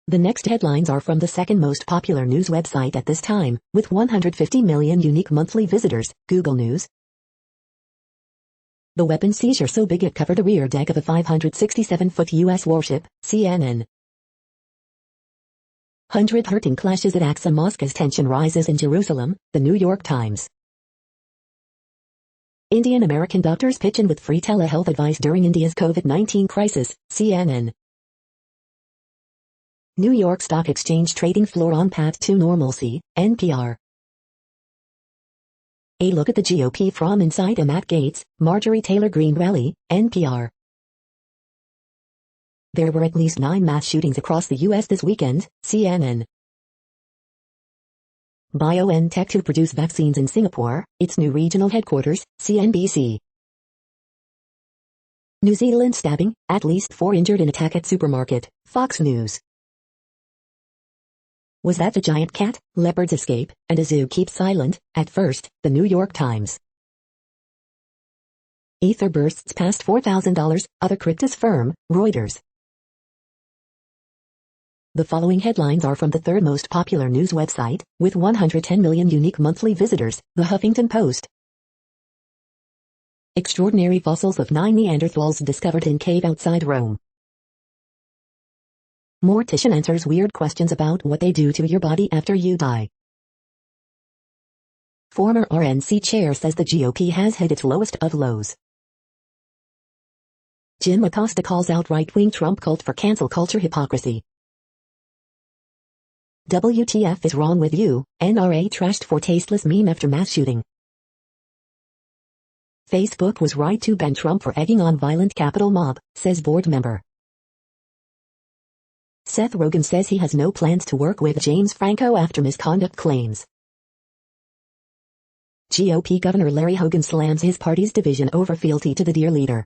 The next headlines are from the second most popular news website at this time, with 150 million unique monthly visitors, Google News. The weapon seizure so big it covered the rear deck of a 567-foot U.S. warship, CNN. 100 hurting clashes at Aqsa Mosque as tension rises in Jerusalem, The New York Times. Indian-American doctors pitch in with free telehealth advice during India's COVID-19 crisis, CNN. New York Stock Exchange trading floor on path to normalcy, NPR. A look at the GOP from inside a Matt Gaetz, Marjorie Taylor Greene rally, NPR. There were at least 9 mass shootings across the U.S. this weekend, CNN. BioNTech to produce vaccines in Singapore, its new regional headquarters, CNBC. New Zealand stabbing, at least 4 injured in attack at supermarket, Fox News. Was that the giant cat? Leopards escape, and a zoo keeps silent, at first, The New York Times. Ether bursts past $4,000, other cryptos firm, Reuters. The following headlines are from the third most popular news website, with 110 million unique monthly visitors, The Huffington Post. Extraordinary fossils of 9 Neanderthals discovered in cave outside Rome. Mortician answers weird questions about what they do to your body after you die. Former RNC chair says the GOP has hit its lowest of lows. Jim Acosta calls out right-wing Trump cult for cancel culture hypocrisy. WTF is wrong with you? NRA trashed for tasteless meme after mass shooting. Facebook was right to ban Trump for egging on violent Capitol mob, says board member. Seth Rogen says he has no plans to work with James Franco after misconduct claims. GOP Governor Larry Hogan slams his party's division over fealty to the dear leader.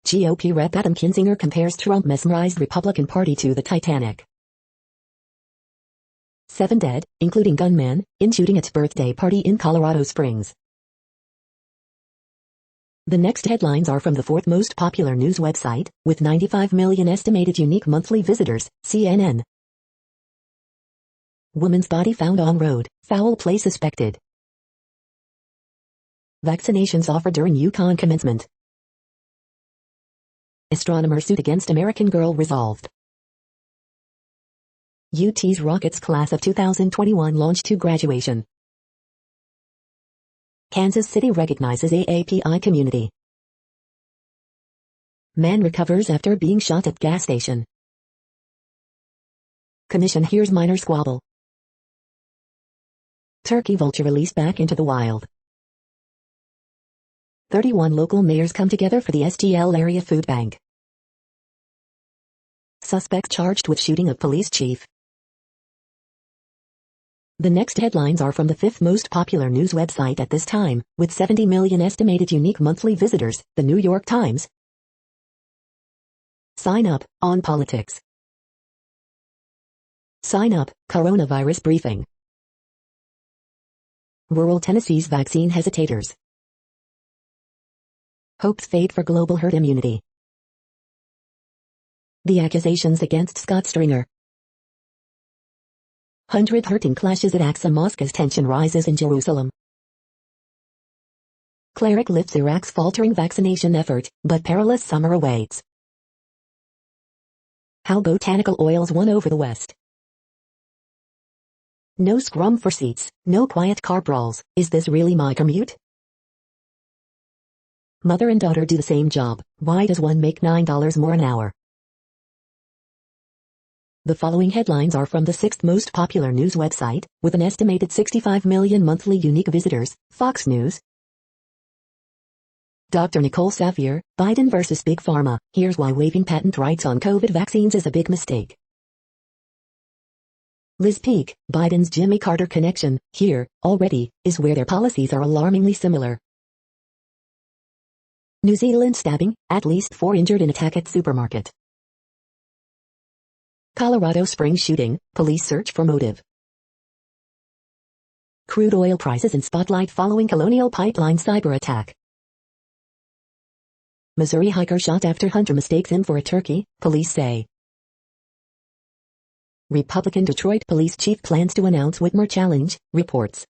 GOP Rep Adam Kinzinger compares Trump mesmerized Republican Party to the Titanic. 7 dead, including gunman, in shooting at birthday party in Colorado Springs. The next headlines are from the fourth most popular news website, with 95 million estimated unique monthly visitors, CNN. Woman's body found on road, foul play suspected. Vaccinations offered during UConn commencement. Astronomer suit against American girl resolved. UT's Rockets class of 2021 launched to graduation. Kansas City recognizes AAPI community. Man recovers after being shot at gas station. Commission hears minor squabble. Turkey vulture released back into the wild. 31 local mayors come together for the STL area food bank. Suspects charged with shooting of police chief. The next headlines are from the fifth most popular news website at this time, with 70 million estimated unique monthly visitors, The New York Times. Sign up, on politics. Sign up, coronavirus briefing. Rural Tennessee's vaccine hesitators. Hopes fade for global herd immunity. The accusations against Scott Stringer. 100 hurting clashes at Aqsa Mosque as tension rises in Jerusalem. Cleric lifts Iraq's faltering vaccination effort, but perilous summer awaits. How botanical oils won over the West. No scrum for seats, no quiet car brawls. Is this really my commute? Mother and daughter do the same job. Why does one make $9 more an hour? The following headlines are from the sixth most popular news website, with an estimated 65 million monthly unique visitors, Fox News. Dr. Nicole Safier, Biden versus Big Pharma, here's why waiving patent rights on COVID vaccines is a big mistake. Liz Peek, Biden's Jimmy Carter connection, here, already, is where their policies are alarmingly similar. New Zealand stabbing, at least 4 injured in attack at supermarket. Colorado Springs shooting, police search for motive. Crude oil prices in spotlight following Colonial Pipeline cyber attack. Missouri hiker shot after hunter mistakes him for a turkey, police say. Republican Detroit police chief plans to announce Whitmer challenge, reports.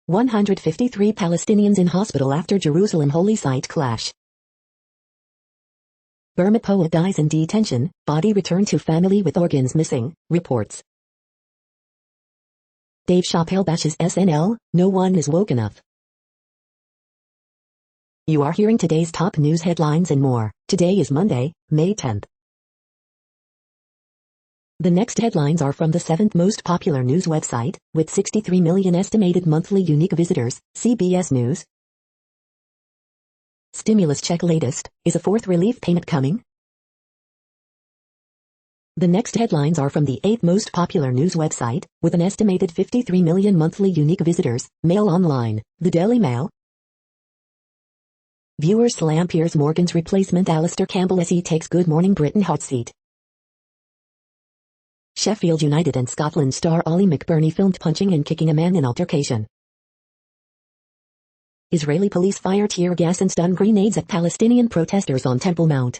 153 Palestinians in hospital after Jerusalem Holy Site clash. Burma poet dies in detention, body returned to family with organs missing, reports. Dave Chappelle bashes SNL, no one is woke enough. You are hearing today's top news headlines and more. Today is Monday, May 10th. The next headlines are from the 7th most popular news website, with 63 million estimated monthly unique visitors, CBS News. Stimulus check latest, is a fourth relief payment coming? The next headlines are from the 8th most popular news website, with an estimated 53 million monthly unique visitors, Mail Online, the Daily Mail. Viewers slam Piers Morgan's replacement Alistair Campbell as he takes Good Morning Britain hot seat. Sheffield United and Scotland star Ollie McBurney filmed punching and kicking a man in altercation. Israeli police fire tear gas and stun grenades at Palestinian protesters on Temple Mount.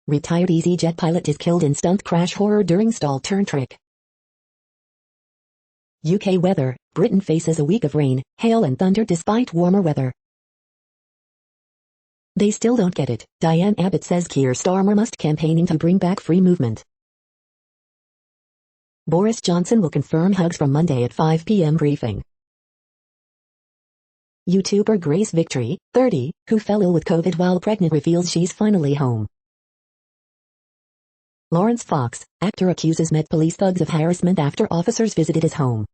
Retired EasyJet pilot is killed in stunt crash horror during stall turn trick. UK weather, Britain faces a week of rain, hail and thunder despite warmer weather. They still don't get it, Diane Abbott says Keir Starmer must campaigning to bring back free movement. Boris Johnson will confirm hugs from Monday at 5 p.m. briefing. YouTuber Grace Victory, 30, who fell ill with COVID while pregnant reveals she's finally home. Lawrence Fox, actor accuses Met Police thugs of harassment after officers visited his home.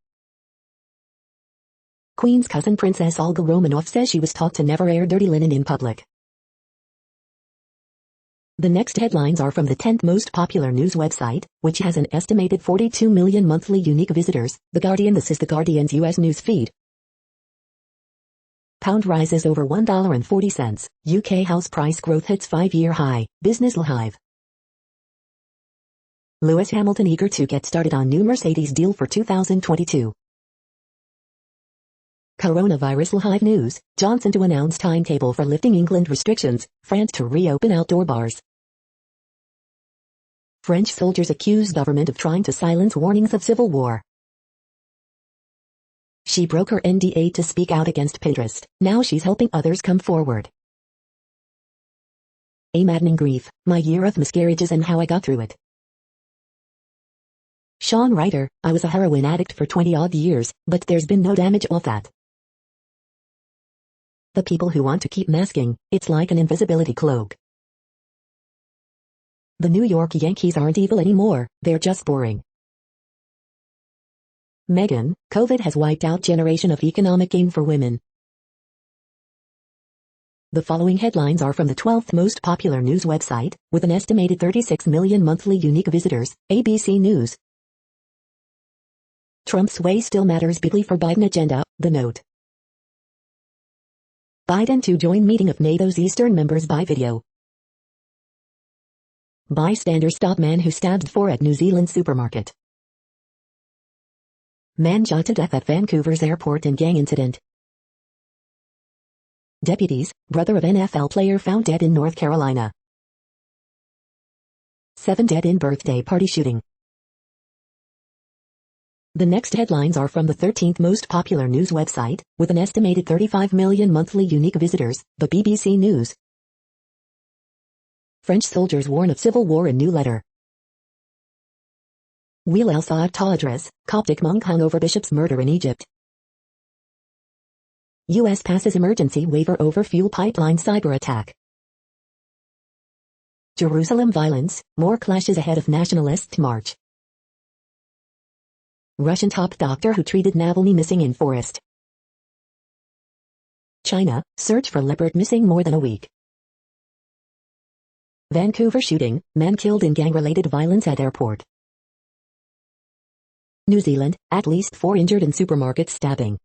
Queen's cousin Princess Olga Romanov says she was taught to never air dirty linen in public. The next headlines are from the 10th most popular news website, which has an estimated 42 million monthly unique visitors, The Guardian. This is The Guardian's U.S. news feed. Pound rises over $1.40. UK house price growth hits 5-year high, Business Live. Lewis Hamilton eager to get started on new Mercedes deal for 2022. Coronavirus Live news, Johnson to announce timetable for lifting England restrictions, France to reopen outdoor bars. French soldiers accuse government of trying to silence warnings of civil war. She broke her NDA to speak out against Pinterest, now she's helping others come forward. A maddening grief, my year of miscarriages and how I got through it. Sean Ryder, I was a heroin addict for 20-odd years, but there's been no damage off that. The people who want to keep masking, it's like an invisibility cloak. The New York Yankees aren't evil anymore, they're just boring. Meghan, COVID has wiped out generation of economic gain for women. The following headlines are from the 12th most popular news website, with an estimated 36 million monthly unique visitors, ABC News. Trump's way still matters bigly for Biden agenda, The Note. Biden to join meeting of NATO's Eastern members by video. Bystander stop man who stabbed 4 at New Zealand supermarket. Man shot to death at Vancouver's airport in gang incident. Deputies, brother of NFL player found dead in North Carolina. 7 dead in birthday party shooting. The next headlines are from the 13th most popular news website, with an estimated 35 million monthly unique visitors, the BBC News. French soldiers warn of civil war in new letter. Wheel el-Saad Tadras, Coptic monk hung over bishop's murder in Egypt. U.S. passes emergency waiver over fuel pipeline cyber attack. Jerusalem violence, more clashes ahead of nationalist march. Russian top doctor who treated Navalny missing in forest. China, search for leopard missing more than a week. Vancouver shooting, man killed in gang-related violence at airport. New Zealand, at least 4 injured in supermarket stabbing.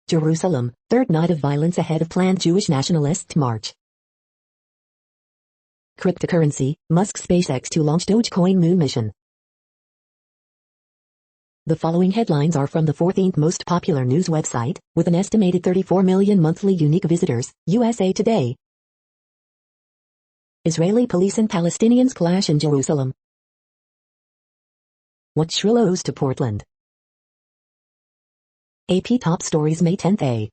Jerusalem, third night of violence ahead of planned Jewish nationalist march. Cryptocurrency, Musk's SpaceX to launch Dogecoin moon mission. The following headlines are from the 14th most popular news website, with an estimated 34 million monthly unique visitors, USA Today. Israeli police and Palestinians clash in Jerusalem. What shrill owes to Portland? AP Top Stories May 10th.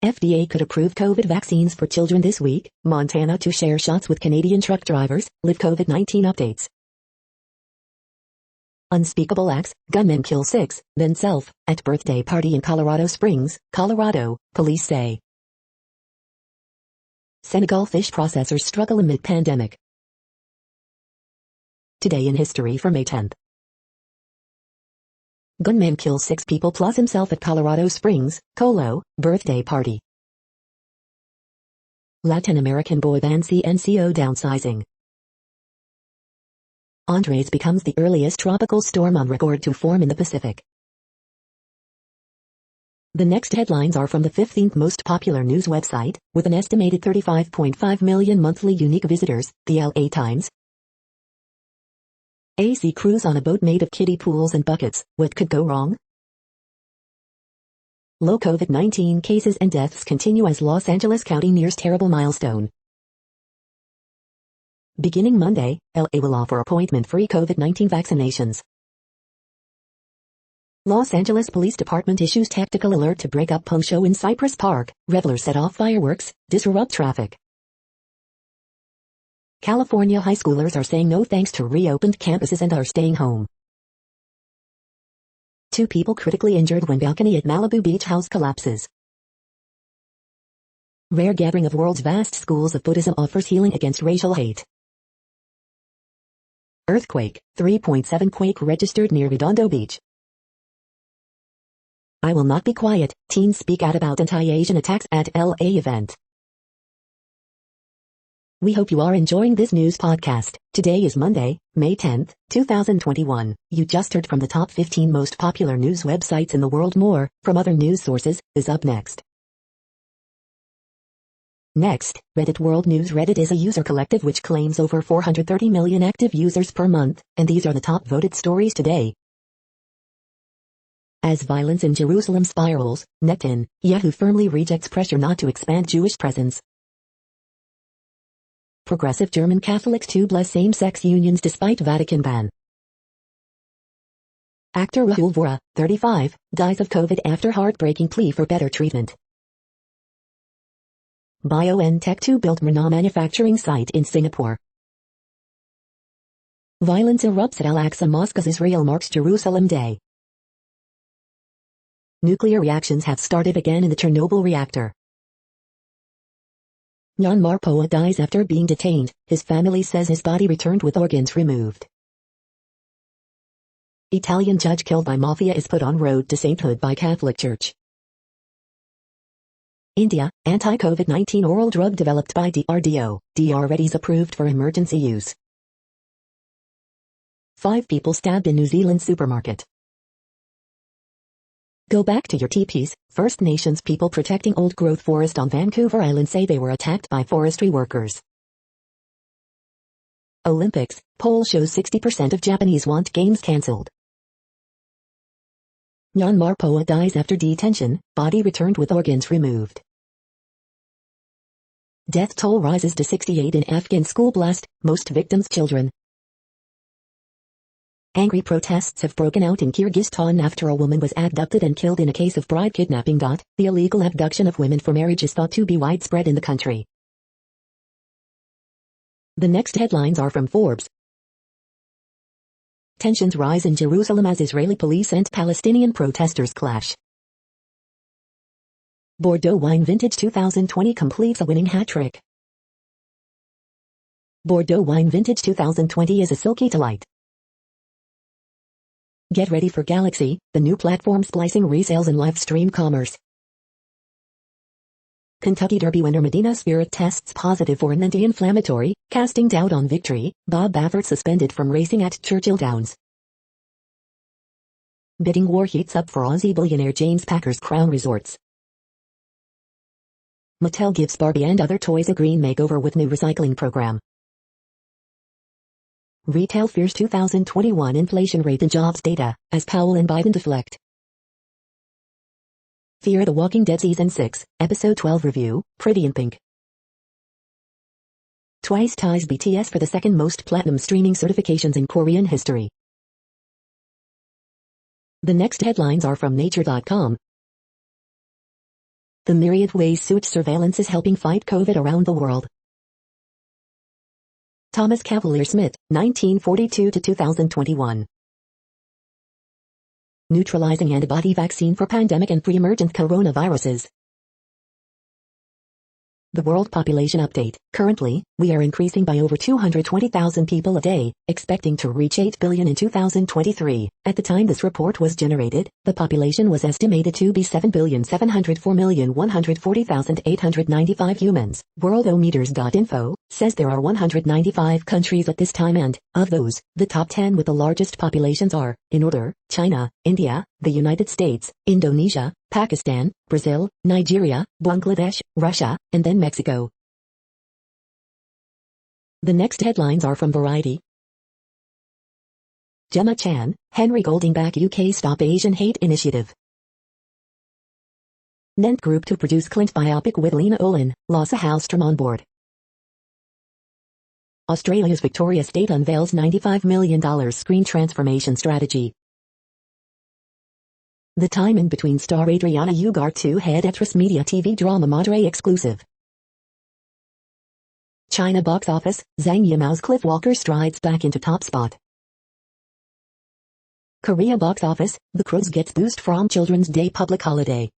FDA could approve COVID vaccines for children this week. Montana to share shots with Canadian truck drivers. Live COVID-19 updates. Unspeakable acts, gunmen kill 6, then self, at birthday party in Colorado Springs, Colorado, police say. Senegal fish processors struggle amid pandemic. Today in history for May 10th. Gunman kills 6 people plus himself at Colorado Springs, Colo, birthday party. Latin American boy band CNCO downsizing. Andres becomes the earliest tropical storm on record to form in the Pacific. The next headlines are from the 15th most popular news website, with an estimated 35.5 million monthly unique visitors, the LA Times. AC cruise on a boat made of kiddie pools and buckets, what could go wrong? Low COVID-19 cases and deaths continue as Los Angeles County nears terrible milestone. Beginning Monday, LA will offer appointment-free COVID-19 vaccinations. Los Angeles Police Department issues tactical alert to break up punk show in Cypress Park. Revelers set off fireworks, disrupt traffic. California high schoolers are saying no thanks to reopened campuses and are staying home. 2 people critically injured when balcony at Malibu beach house collapses. Rare gathering of world's vast schools of Buddhism offers healing against racial hate. Earthquake, 3.7 quake registered near Redondo Beach. I will not be quiet, teens speak out about anti-Asian attacks at LA event. We hope you are enjoying this news podcast. Today is Monday, May 10th, 2021. You just heard from the top 15 most popular news websites in the world. More, from other news sources, is up next. Next, Reddit World News. Reddit is a user collective which claims over 430 million active users per month, and these are the top voted stories today. As violence in Jerusalem spirals, Netanyahu firmly rejects pressure not to expand Jewish presence. Progressive German Catholics to bless same-sex unions despite Vatican ban. Actor Rahul Vora, 35, dies of COVID after heartbreaking plea for better treatment. BioNTech to build Myrna manufacturing site in Singapore. Violence erupts at Al-Aqsa Mosque as Israel marks Jerusalem Day. Nuclear reactions have started again in the Chernobyl reactor. Myanmar Poa dies after being detained. His family says his body returned with organs removed. Italian judge killed by mafia is put on road to sainthood by Catholic Church. India, anti-COVID-19 oral drug developed by DRDO. readies approved for emergency use. 5 people stabbed in New Zealand supermarket. Go back to your teepees. First Nations people protecting old-growth forest on Vancouver Island say they were attacked by forestry workers. Olympics, poll shows 60% of Japanese want games cancelled. Myanmar Poa dies after detention, body returned with organs removed. Death toll rises to 68 in Afghan school blast, most victims children. Angry protests have broken out in Kyrgyzstan after a woman was abducted and killed in a case of bride kidnapping. The illegal abduction of women for marriage is thought to be widespread in the country. The next headlines are from Forbes. Tensions rise in Jerusalem as Israeli police and Palestinian protesters clash. Bordeaux wine vintage 2020 completes a winning hat-trick. Bordeaux wine vintage 2020 is a silky delight. Get ready for Galaxy, the new platform splicing resales and live stream commerce. Kentucky Derby winner Medina Spirit tests positive for an anti-inflammatory, casting doubt on victory. Bob Baffert suspended from racing at Churchill Downs. Bidding war heats up for Aussie billionaire James Packer's Crown Resorts. Mattel gives Barbie and other toys a green makeover with new recycling program. Retail fears 2021 inflation rate and jobs data, as Powell and Biden deflect. Fear the Walking Dead Season 6, Episode 12 review, Pretty in Pink. Twice ties BTS for the second most platinum streaming certifications in Korean history. The next headlines are from Nature.com. The myriad ways such surveillance is helping fight COVID around the world. Thomas Cavalier Smith, 1942 to 2021. Neutralizing antibody vaccine for pandemic and pre-emergent coronaviruses. The World Population Update. Currently, we are increasing by over 220,000 people a day, expecting to reach 8 billion in 2023. At the time this report was generated, the population was estimated to be 7,704,140,895 humans. Worldometers.info says there are 195 countries at this time and, of those, the top 10 with the largest populations are, in order, China, India, the United States, Indonesia, Pakistan, Brazil, Nigeria, Bangladesh, Russia, and then Mexico. The next headlines are from Variety. Gemma Chan, Henry Golding back UK Stop Asian Hate Initiative. Nent Group to produce Clint biopic with Lena Olin, Lasse Hallström on board. Australia's Victoria State unveils $95 million screen transformation strategy. The time in between star Adriana Ugarte head actress media TV drama Madre exclusive. China box office, Zhang Yimou's Cliff Walker strides back into top spot. Korea box office, The Crows gets boost from Children's Day public holiday.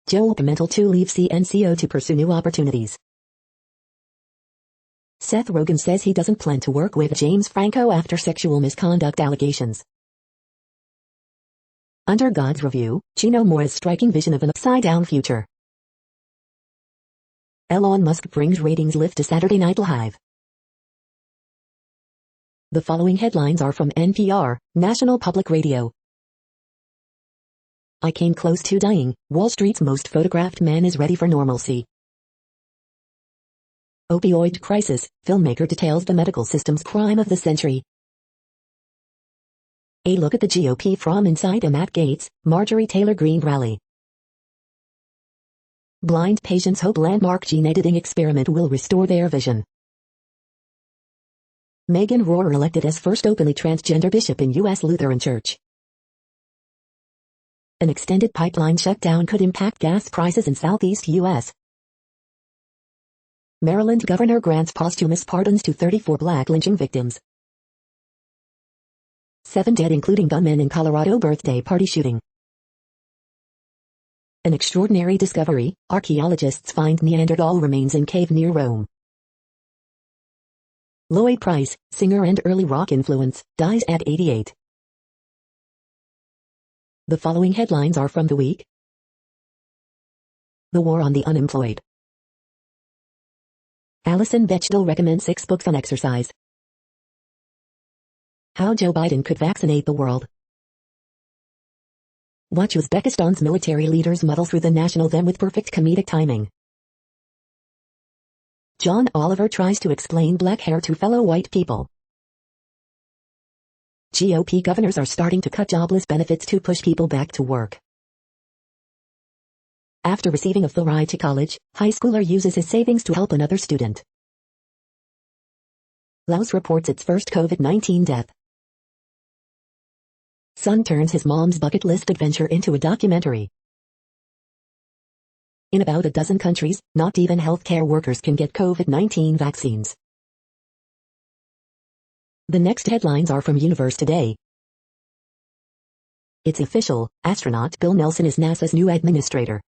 Joel Pimentel to leave CNCO to pursue new opportunities. Seth Rogen says he doesn't plan to work with James Franco after sexual misconduct allegations. Under God's review, Chino Mora's striking vision of an upside-down future. Elon Musk brings ratings lift to Saturday Night Live. The following headlines are from NPR, National Public Radio. I came close to dying. Wall Street's most photographed man is ready for normalcy. Opioid crisis, filmmaker details the medical system's crime of the century. A look at the GOP from inside a Matt Gaetz, Marjorie Taylor Greene rally. Blind patients hope landmark gene editing experiment will restore their vision. Megan Rohrer elected as first openly transgender bishop in U.S. Lutheran Church. An extended pipeline shutdown could impact gas prices in southeast U.S. Maryland governor grants posthumous pardons to 34 black lynching victims. 7 dead including gunmen in Colorado birthday party shooting. An extraordinary discovery, archaeologists find Neanderthal remains in cave near Rome. Lloyd Price, singer and early rock influence, dies at 88. The following headlines are from The Week. The War on the Unemployed. Alison Bechdel recommends 6 books on exercise. How Joe Biden could vaccinate the world. Watch Uzbekistan's military leaders muddle through the national anthem with perfect comedic timing. John Oliver tries to explain black hair to fellow white people. GOP governors are starting to cut jobless benefits to push people back to work. After receiving a full ride to college, high schooler uses his savings to help another student. Laos reports its first COVID-19 death. Son turns his mom's bucket list adventure into a documentary. In about a dozen countries, not even healthcare workers can get COVID-19 vaccines. The next headlines are from Universe Today. It's official, astronaut Bill Nelson is NASA's new administrator.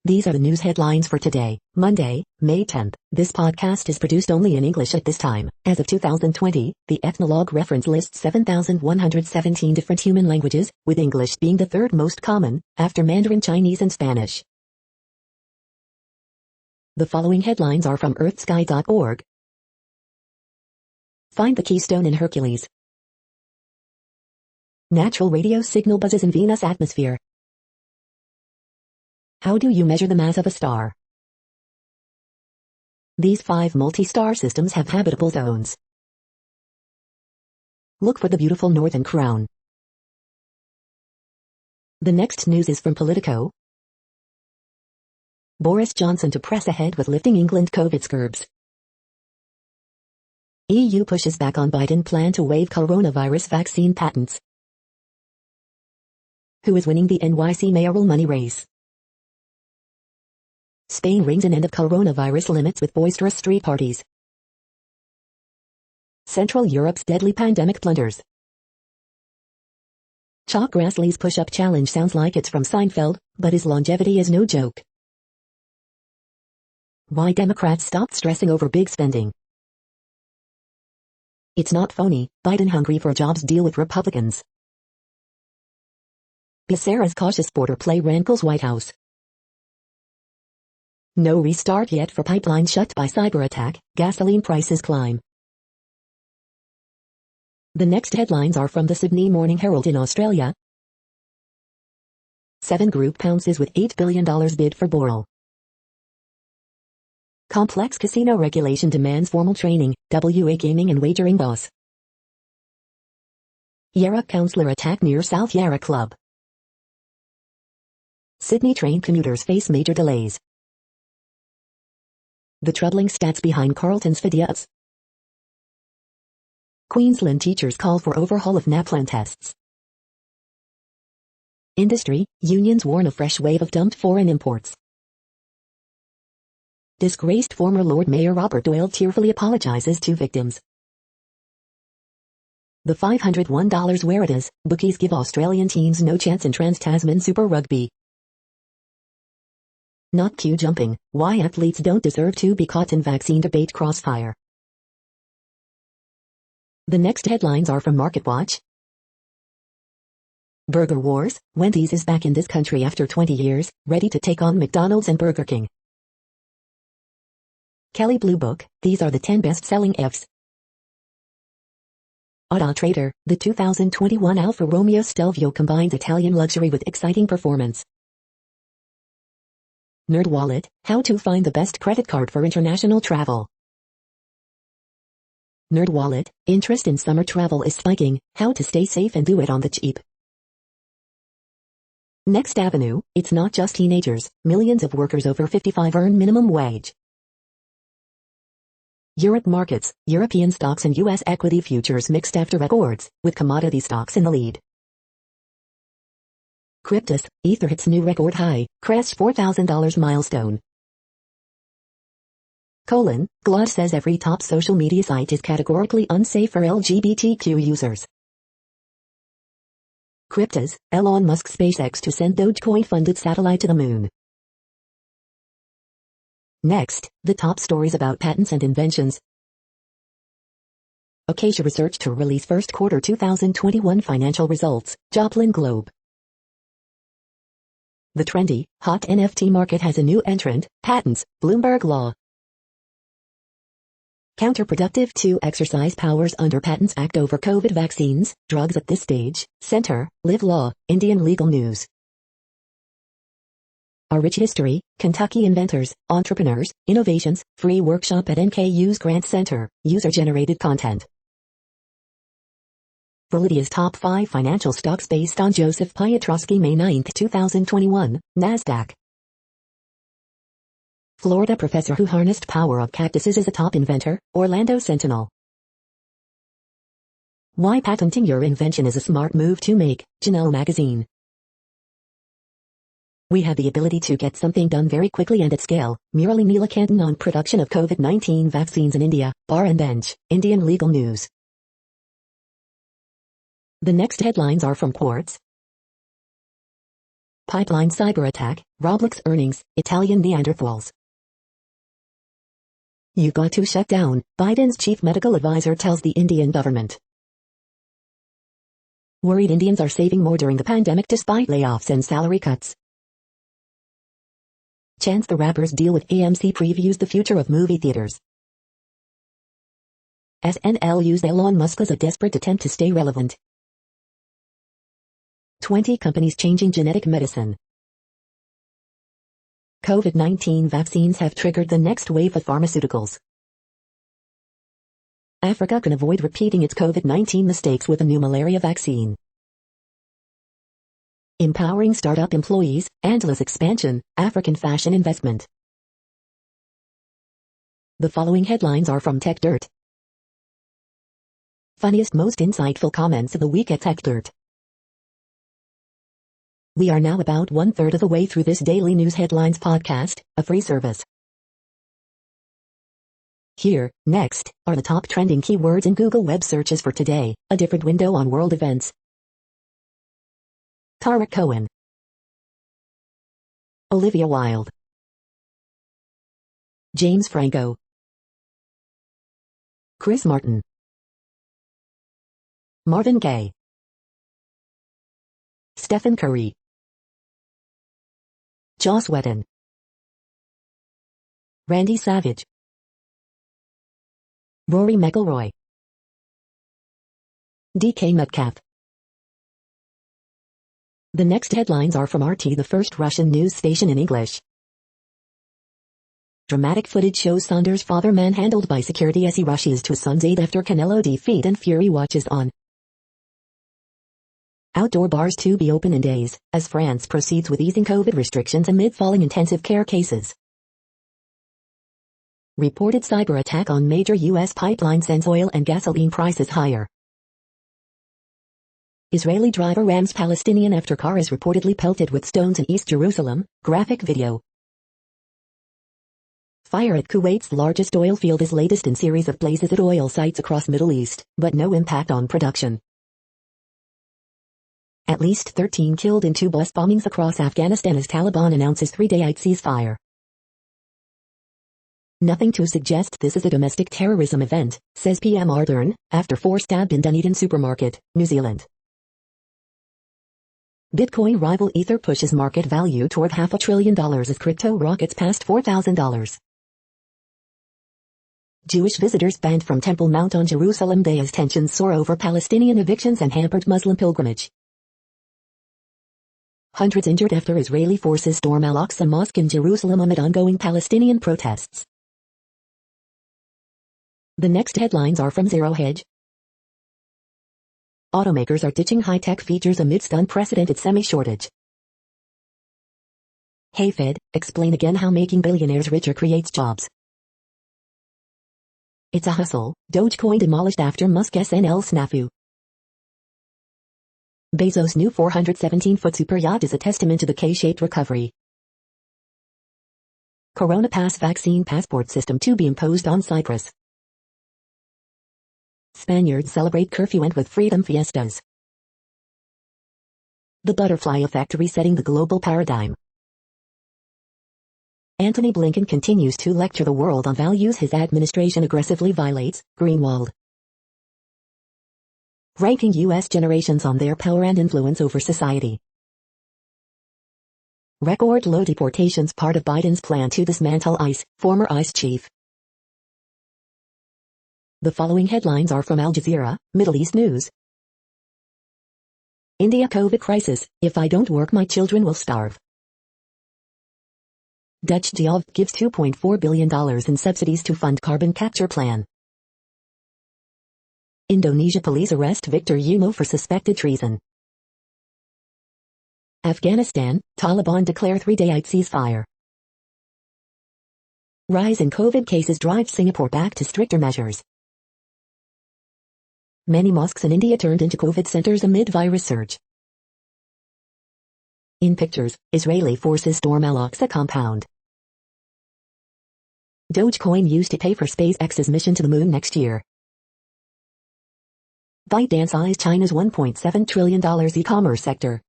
These are the news headlines for today, Monday, May 10th. This podcast is produced only in English at this time. As of 2020, the Ethnologue reference lists 7,117 different human languages, with English being the third most common, after Mandarin Chinese and Spanish. The following headlines are from earthsky.org. Find the keystone in Hercules. Natural radio signal buzzes in Venus atmosphere. How do you measure the mass of a star? These 5 multi-star systems have habitable zones. Look for the beautiful Northern Crown. The next news is from Politico. Boris Johnson to press ahead with lifting England COVID scurbs. EU pushes back on Biden plan to waive coronavirus vaccine patents. Who is winning the NYC mayoral money race? Spain rings an end of coronavirus limits with boisterous street parties. Central Europe's deadly pandemic blunders. Chuck Grassley's push-up challenge sounds like it's from Seinfeld, but his longevity is no joke. Why Democrats stopped stressing over big spending. It's not phony, Biden hungry for a jobs deal with Republicans. Becerra's cautious border play rankles White House. No restart yet for pipeline shut by cyber attack, gasoline prices climb. The next headlines are from the Sydney Morning Herald in Australia. 7 Group pounces with $8 billion bid for Boral. Complex casino regulation demands formal training, WA gaming and wagering boss. Yarra councillor attack near South Yarra Club. Sydney train commuters face major delays. The troubling stats behind Carlton's fidias. Queensland teachers call for overhaul of NAPLAN tests. Industry, unions warn of fresh wave of dumped foreign imports. Disgraced former Lord Mayor Robert Doyle tearfully apologizes to victims. The $501 where it is, bookies give Australian teams no chance in Trans-Tasman Super Rugby. Not queue jumping, why athletes don't deserve to be caught in vaccine debate crossfire. The next headlines are from MarketWatch. Burger Wars, Wendy's is back in this country after 20 years, ready to take on McDonald's and Burger King. Kelley Blue Book, these are the 10 best-selling Fs. Auto Trader, the 2021 Alfa Romeo Stelvio combines Italian luxury with exciting performance. NerdWallet, how to find the best credit card for international travel. NerdWallet, interest in summer travel is spiking, how to stay safe and do it on the cheap. Next Avenue, it's not just teenagers, millions of workers over 55 earn minimum wage. Europe markets, European stocks and U.S. equity futures mixed after records, with commodity stocks in the lead. Cryptus, Ether hits new record high, crest $4,000 milestone. Glad says every top social media site is categorically unsafe for LGBTQ users. Cryptus, Elon Musk SpaceX to send Dogecoin-funded satellite to the moon. Next, the top stories about patents and inventions. Acacia Research to release first quarter 2021 financial results, Joplin Globe. The trendy, hot NFT market has a new entrant, patents, Bloomberg Law. Counterproductive to exercise powers under Patents Act over COVID vaccines, drugs at this stage, Center, Live Law, Indian Legal News. A Rich History, Kentucky Inventors, Entrepreneurs, Innovations, free workshop at NKU's Grant Center, user-generated content. For Lydia's top 5 financial stocks based on Joseph Piotrowski May 9, 2021, NASDAQ. Florida professor who harnessed power of cactuses is a top inventor, Orlando Sentinel. Why patenting your invention is a smart move to make, Janelle Magazine. We have the ability to get something done very quickly and at scale, Murali Neelakantan on production of COVID-19 vaccines in India, Bar and Bench, Indian Legal News. The next headlines are from Quartz. Pipeline cyber attack, Roblox earnings, Italian Neanderthals. You got to shut down, Biden's chief medical advisor tells the Indian government. Worried Indians are saving more during the pandemic despite layoffs and salary cuts. Chance the Rapper's deal with AMC previews the future of movie theaters. SNL used Elon Musk as a desperate attempt to stay relevant. 20 companies changing genetic medicine. COVID-19 vaccines have triggered the next wave of pharmaceuticals. Africa can avoid repeating its COVID-19 mistakes with a new malaria vaccine. Empowering startup employees, endless expansion, African fashion investment. The following headlines are from Tech Dirt. Funniest most insightful comments of the week at Tech Dirt. We are now about 1/3 of the way through this daily news headlines podcast, a free service. Here, next, are the top trending keywords in Google web searches for today, a different window on world events. Tariq Cohen, Olivia Wilde, James Franco, Chris Martin, Marvin Gaye, Stephen Curry, Joss Whedon, Randy Savage, Rory McIlroy, DK Metcalf. The next headlines are from RT, the first Russian news station in English. Dramatic footage shows Saunders' father manhandled by security as he rushes to his son's aid after Canelo defeat and Fury watches on. Outdoor bars to be open in days, as France proceeds with easing COVID restrictions amid falling intensive care cases. Reported cyber attack on major U.S. pipeline sends oil and gasoline prices higher. Israeli driver rams Palestinian after car is reportedly pelted with stones in East Jerusalem, graphic video. Fire at Kuwait's largest oil field is latest in series of blazes at oil sites across Middle East, but no impact on production. At least 13 killed in 2 bus bombings across Afghanistan as Taliban announces 3-day ceasefire. Nothing to suggest this is a domestic terrorism event, says PM Ardern, after 4 stabbed in Dunedin supermarket, New Zealand. Bitcoin rival Ether pushes market value toward $500 billion as crypto rockets past $4,000. Jewish visitors banned from Temple Mount on Jerusalem Day as tensions soar over Palestinian evictions and hampered Muslim pilgrimage. Hundreds injured after Israeli forces storm Al-Aqsa Mosque in Jerusalem amid ongoing Palestinian protests. The next headlines are from Zero Hedge. Automakers are ditching high-tech features amidst unprecedented semi-shortage. Hey Fed, explain again how making billionaires richer creates jobs. It's a hustle, Dogecoin demolished after Musk SNL snafu. Bezos' new 417-foot super yacht is a testament to the K-shaped recovery. Corona Pass vaccine passport system to be imposed on Cyprus. Spaniards celebrate curfew end with freedom fiestas. The butterfly effect resetting the global paradigm. Antony Blinken continues to lecture the world on values his administration aggressively violates, Greenwald. Ranking U.S. generations on their power and influence over society. Record low deportations part of Biden's plan to dismantle ICE, former ICE chief. The following headlines are from Al Jazeera, Middle East News. India COVID crisis, if I don't work my children will starve. Dutch Geov gives $2.4 billion in subsidies to fund carbon capture plan. Indonesia police arrest Victor Yumo for suspected treason. Afghanistan, Taliban declare 3-day ceasefire. Rise in COVID cases drives Singapore back to stricter measures. Many mosques in India turned into COVID centers amid virus surge. In pictures, Israeli forces storm Al-Aqsa compound. Dogecoin used to pay for SpaceX's mission to the moon next year. ByteDance eyes China's $1.7 trillion e-commerce sector.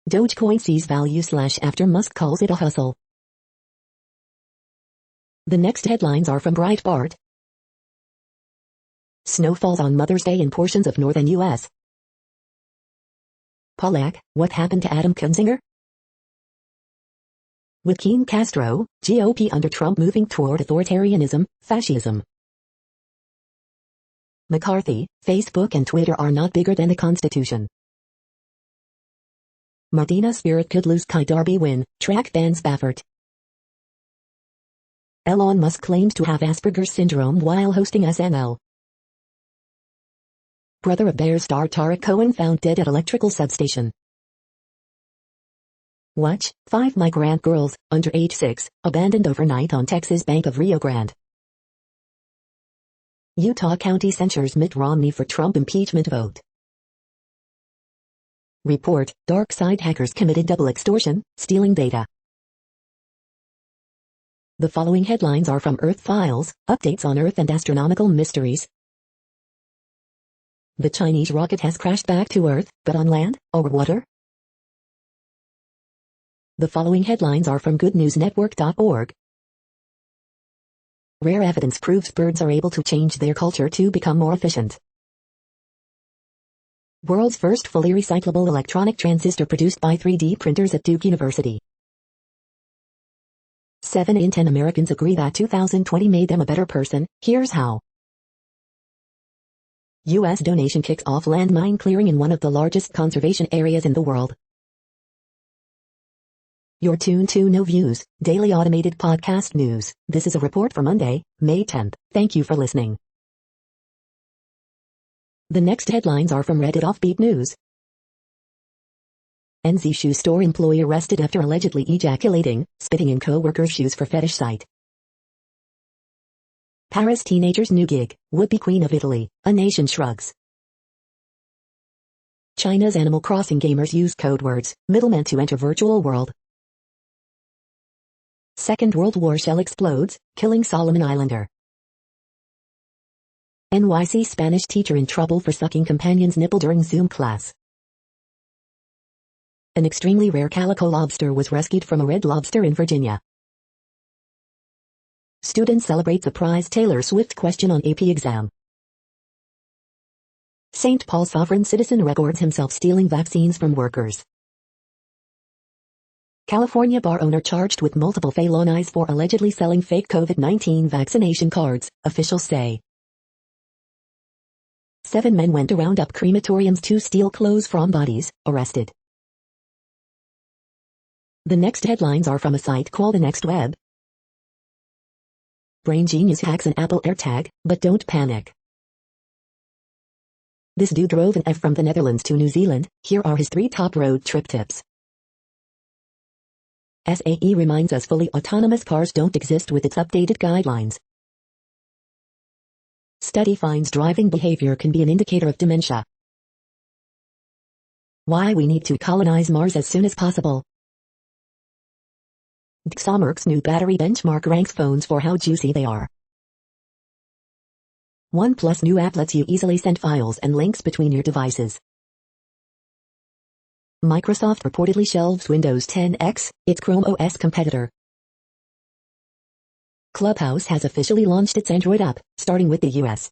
Dogecoin sees value slash after Musk calls it a hustle. The next headlines are from Breitbart. Snow falls on Mother's Day in portions of northern U.S. Pollack, what happened to Adam Kinzinger? Joaquin Castro, GOP under Trump moving toward authoritarianism, fascism. McCarthy, Facebook and Twitter are not bigger than the Constitution. Martina Spirit could lose Kai Darby win, track ban Spafford. Elon Musk claimed to have Asperger's syndrome while hosting SNL. Brother of Bears star Tariq Cohen found dead at electrical substation. Watch, 5 migrant girls, under age 6, abandoned overnight on Texas bank of Rio Grande. Utah County censures Mitt Romney for Trump impeachment vote. Report, dark side hackers committed double extortion, stealing data. The following headlines are from Earth Files, updates on Earth and astronomical mysteries. The Chinese rocket has crashed back to Earth, but on land, or water? The following headlines are from goodnewsnetwork.org. Rare evidence proves birds are able to change their culture to become more efficient. World's first fully recyclable electronic transistor produced by 3D printers at Duke University. 7 in 10 Americans agree that 2020 made them a better person. Here's how. U.S. donation kicks off landmine clearing in one of the largest conservation areas in the world. You're tuned to No Views, daily automated podcast news. This is a report for Monday, May 10th. Thank you for listening. The next headlines are from Reddit Offbeat News. NZ shoe store employee arrested after allegedly ejaculating, spitting in co-worker's shoes for fetish site. Paris teenager's new gig, would-be queen of Italy, a nation shrugs. China's Animal Crossing gamers use code words, middlemen to enter virtual world. Second World War shell explodes, killing Solomon Islander. NYC Spanish teacher in trouble for sucking companion's nipple during Zoom class. An extremely rare calico lobster was rescued from a red lobster in Virginia. Students celebrate surprise Taylor Swift question on AP exam. St. Paul sovereign citizen records himself stealing vaccines from workers. California bar owner charged with multiple felonies for allegedly selling fake COVID-19 vaccination cards, officials say. 7 men went to round up crematoriums to steal clothes from bodies, arrested. The next headlines are from a site called The Next Web. Brain genius hacks an Apple AirTag, but don't panic. This dude drove an F from the Netherlands to New Zealand. Here are his 3 top road trip tips. SAE reminds us fully autonomous cars don't exist with its updated guidelines. Study finds driving behavior can be an indicator of dementia. Why we need to colonize Mars as soon as possible. Dxomark's new battery benchmark ranks phones for how juicy they are. OnePlus new app lets you easily send files and links between your devices. Microsoft reportedly shelves Windows 10X, its Chrome OS competitor. Clubhouse has officially launched its Android app, starting with the US.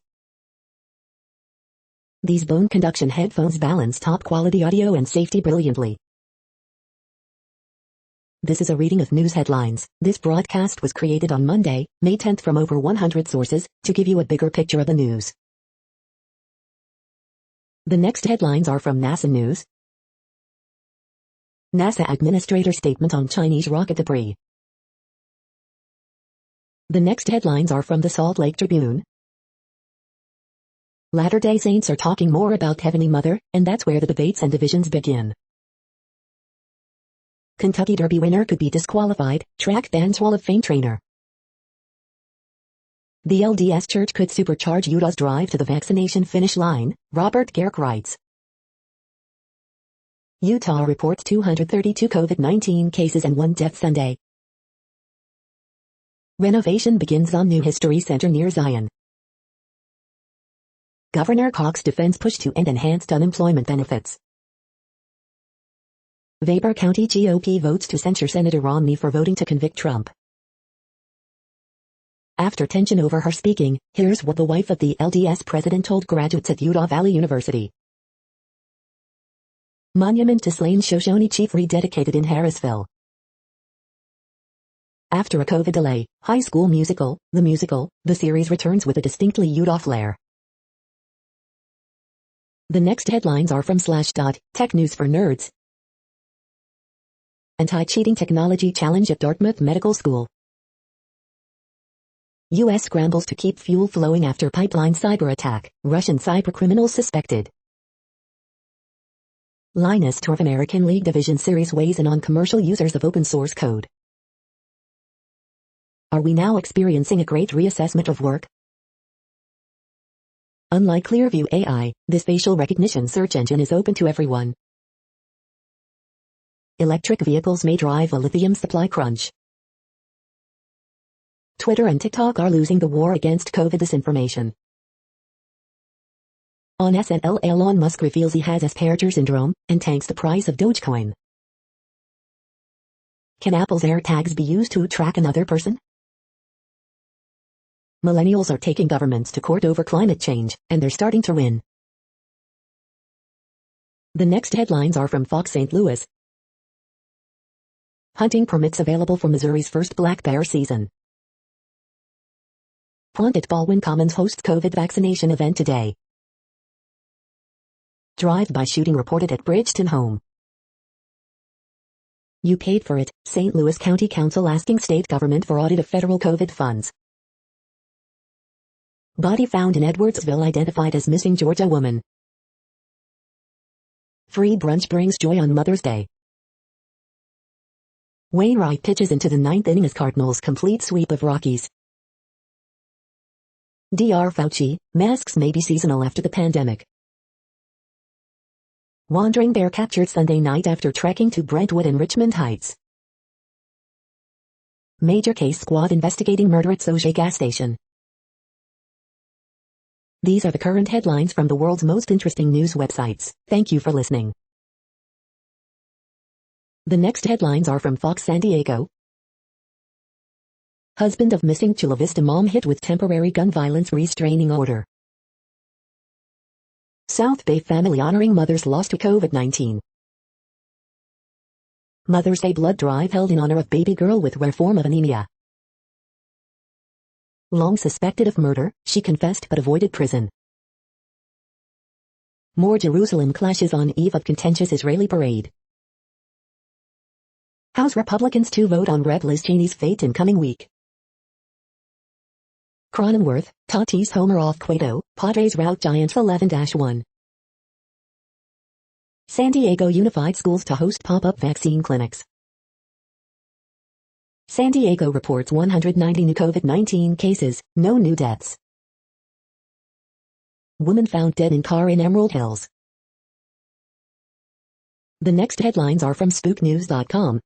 These bone conduction headphones balance top-quality audio and safety brilliantly. This is a reading of news headlines. This broadcast was created on Monday, May 10th from over 100 sources, to give you a bigger picture of the news. The next headlines are from NASA News. NASA Administrator Statement on Chinese Rocket Debris. The next headlines are from the Salt Lake Tribune. Latter-day Saints are talking more about Heavenly Mother, and that's where the debates and divisions begin. Kentucky Derby winner could be disqualified, track bans Hall of Fame trainer. The LDS Church could supercharge Utah's drive to the vaccination finish line, Robert Garrick writes. Utah reports 232 COVID-19 cases and 1 death Sunday. Renovation begins on new history center near Zion. Governor Cox defends push to end enhanced unemployment benefits. Weber County GOP votes to censure Senator Romney for voting to convict Trump. After tension over her speaking, here's what the wife of the LDS president told graduates at Utah Valley University. Monument to slain Shoshone chief rededicated in Harrisville. After a COVID delay, High School Musical, the series returns with a distinctly Utah flair. The next headlines are from Slashdot, Tech News for Nerds. Anti-cheating technology challenge at Dartmouth Medical School. U.S. scrambles to keep fuel flowing after pipeline cyber attack. Russian cybercriminals suspected. Linus Torv American League Division Series weighs in on commercial users of open source code. Are we now experiencing a great reassessment of work? Unlike Clearview AI, this facial recognition search engine is open to everyone. Electric vehicles may drive a lithium supply crunch. Twitter and TikTok are losing the war against COVID disinformation. On SNL, Elon Musk reveals he has Asperger's syndrome and tanks the price of Dogecoin. Can Apple's AirTags be used to track another person? Millennials are taking governments to court over climate change, and they're starting to win. The next headlines are from Fox St. Louis. Hunting permits available for Missouri's first black bear season. Pond at Baldwin Commons hosts COVID vaccination event today. Drive-by shooting reported at Bridgeton home. You paid for it, St. Louis County Council asking state government for audit of federal COVID funds. Body found in Edwardsville identified as missing Georgia woman. Free brunch brings joy on Mother's Day. Wainwright pitches into the ninth inning as Cardinals complete sweep of Rockies. Dr. Fauci, masks may be seasonal after the pandemic. Wandering bear captured Sunday night after trekking to Brentwood and Richmond Heights. Major case squad investigating murder at Sauget gas station. These are the current headlines from the world's most interesting news websites. Thank you for listening. The next headlines are from Fox San Diego. Husband of missing Chula Vista mom hit with temporary gun violence restraining order. South Bay family honoring mothers lost to COVID-19. Mother's Day blood drive held in honor of baby girl with rare form of anemia. Long suspected of murder, she confessed but avoided prison. More Jerusalem clashes on eve of contentious Israeli parade. House Republicans to vote on Rep. Liz Cheney's fate in coming week. Cronenworth, Tatis homer off Cueto, Padres rout Giants 11-1. San Diego unified schools to host pop-up vaccine clinics. San Diego reports 190 new COVID-19 cases, no new deaths. Woman found dead in car in Emerald Hills. The next headlines are from SpookNews.com.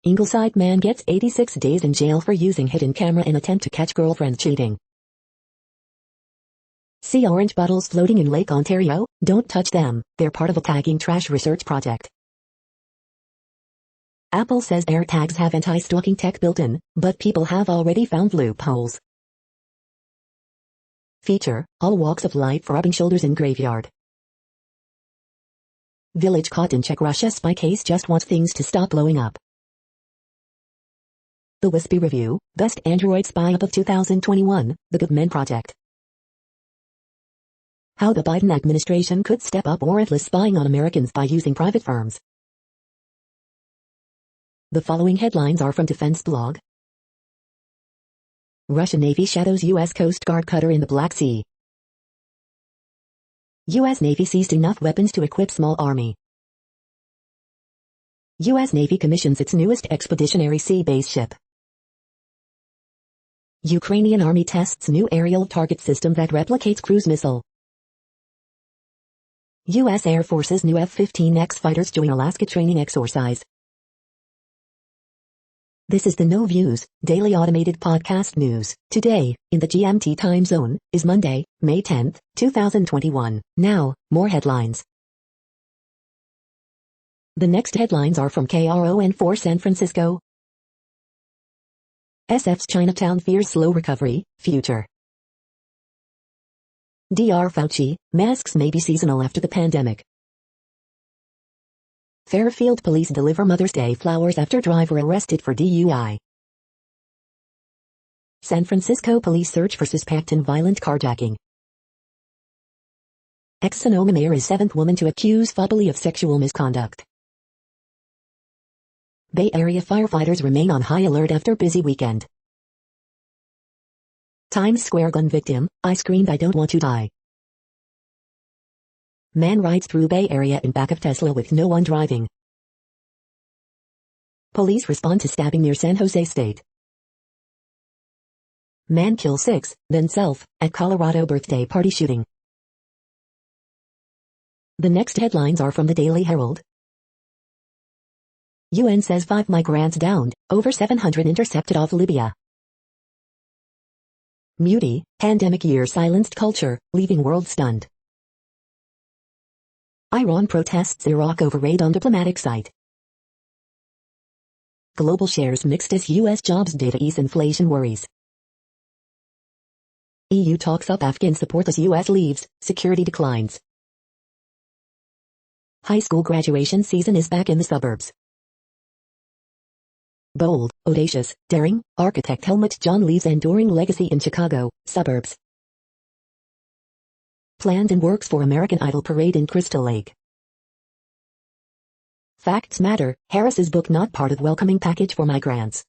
Ingleside man gets 86 days in jail for using hidden camera in attempt to catch girlfriend cheating. See orange bottles floating in Lake Ontario? Don't touch them, they're part of a tagging trash research project. Apple says AirTags have anti-stalking tech built in, but people have already found loopholes. Feature, all walks of life rubbing shoulders in graveyard. Village caught in Czech Russia spy case just wants things to stop blowing up. The Wispy Review, Best Android Spy App of 2021, The Good Men Project. How the Biden administration could step up warrantless spying on Americans by using private firms. The following headlines are from Defense Blog. Russian Navy shadows U.S. Coast Guard cutter in the Black Sea. U.S. Navy seized enough weapons to equip small army. U.S. Navy commissions its newest expeditionary sea-based ship. Ukrainian Army tests new aerial target system that replicates cruise missile. U.S. Air Force's new F-15X fighters join Alaska training exercise. This is the No Views, daily automated podcast news. Today, in the GMT time zone, is Monday, May 10, 2021. Now, more headlines. The next headlines are from KRON4 San Francisco. SF's Chinatown fears slow recovery, future. Dr. Fauci, masks may be seasonal after the pandemic. Fairfield police deliver Mother's Day flowers after driver arrested for DUI. San Francisco police search for suspect in violent carjacking. Ex-Sonoma mayor is seventh woman to accuse Faboli of sexual misconduct. Bay Area firefighters remain on high alert after busy weekend. Times Square gun victim, I screamed I don't want to die. Man rides through Bay Area in back of Tesla with no one driving. Police respond to stabbing near San Jose State. Man kills 6, then self, at Colorado birthday party shooting. The next headlines are from the Daily Herald. UN says 5 migrants downed, over 700 intercepted off Libya. Muti, pandemic year silenced culture, leaving world stunned. Iran protests Iraq over raid on diplomatic site. Global shares mixed as U.S. jobs data ease inflation worries. EU talks up Afghan support as U.S. leaves, security declines. High school graduation season is back in the suburbs. Bold, audacious, daring, architect Helmut John leaves enduring legacy in Chicago, suburbs. Plans and works for American Idol parade in Crystal Lake. Facts matter, Harris's book not part of welcoming package for migrants.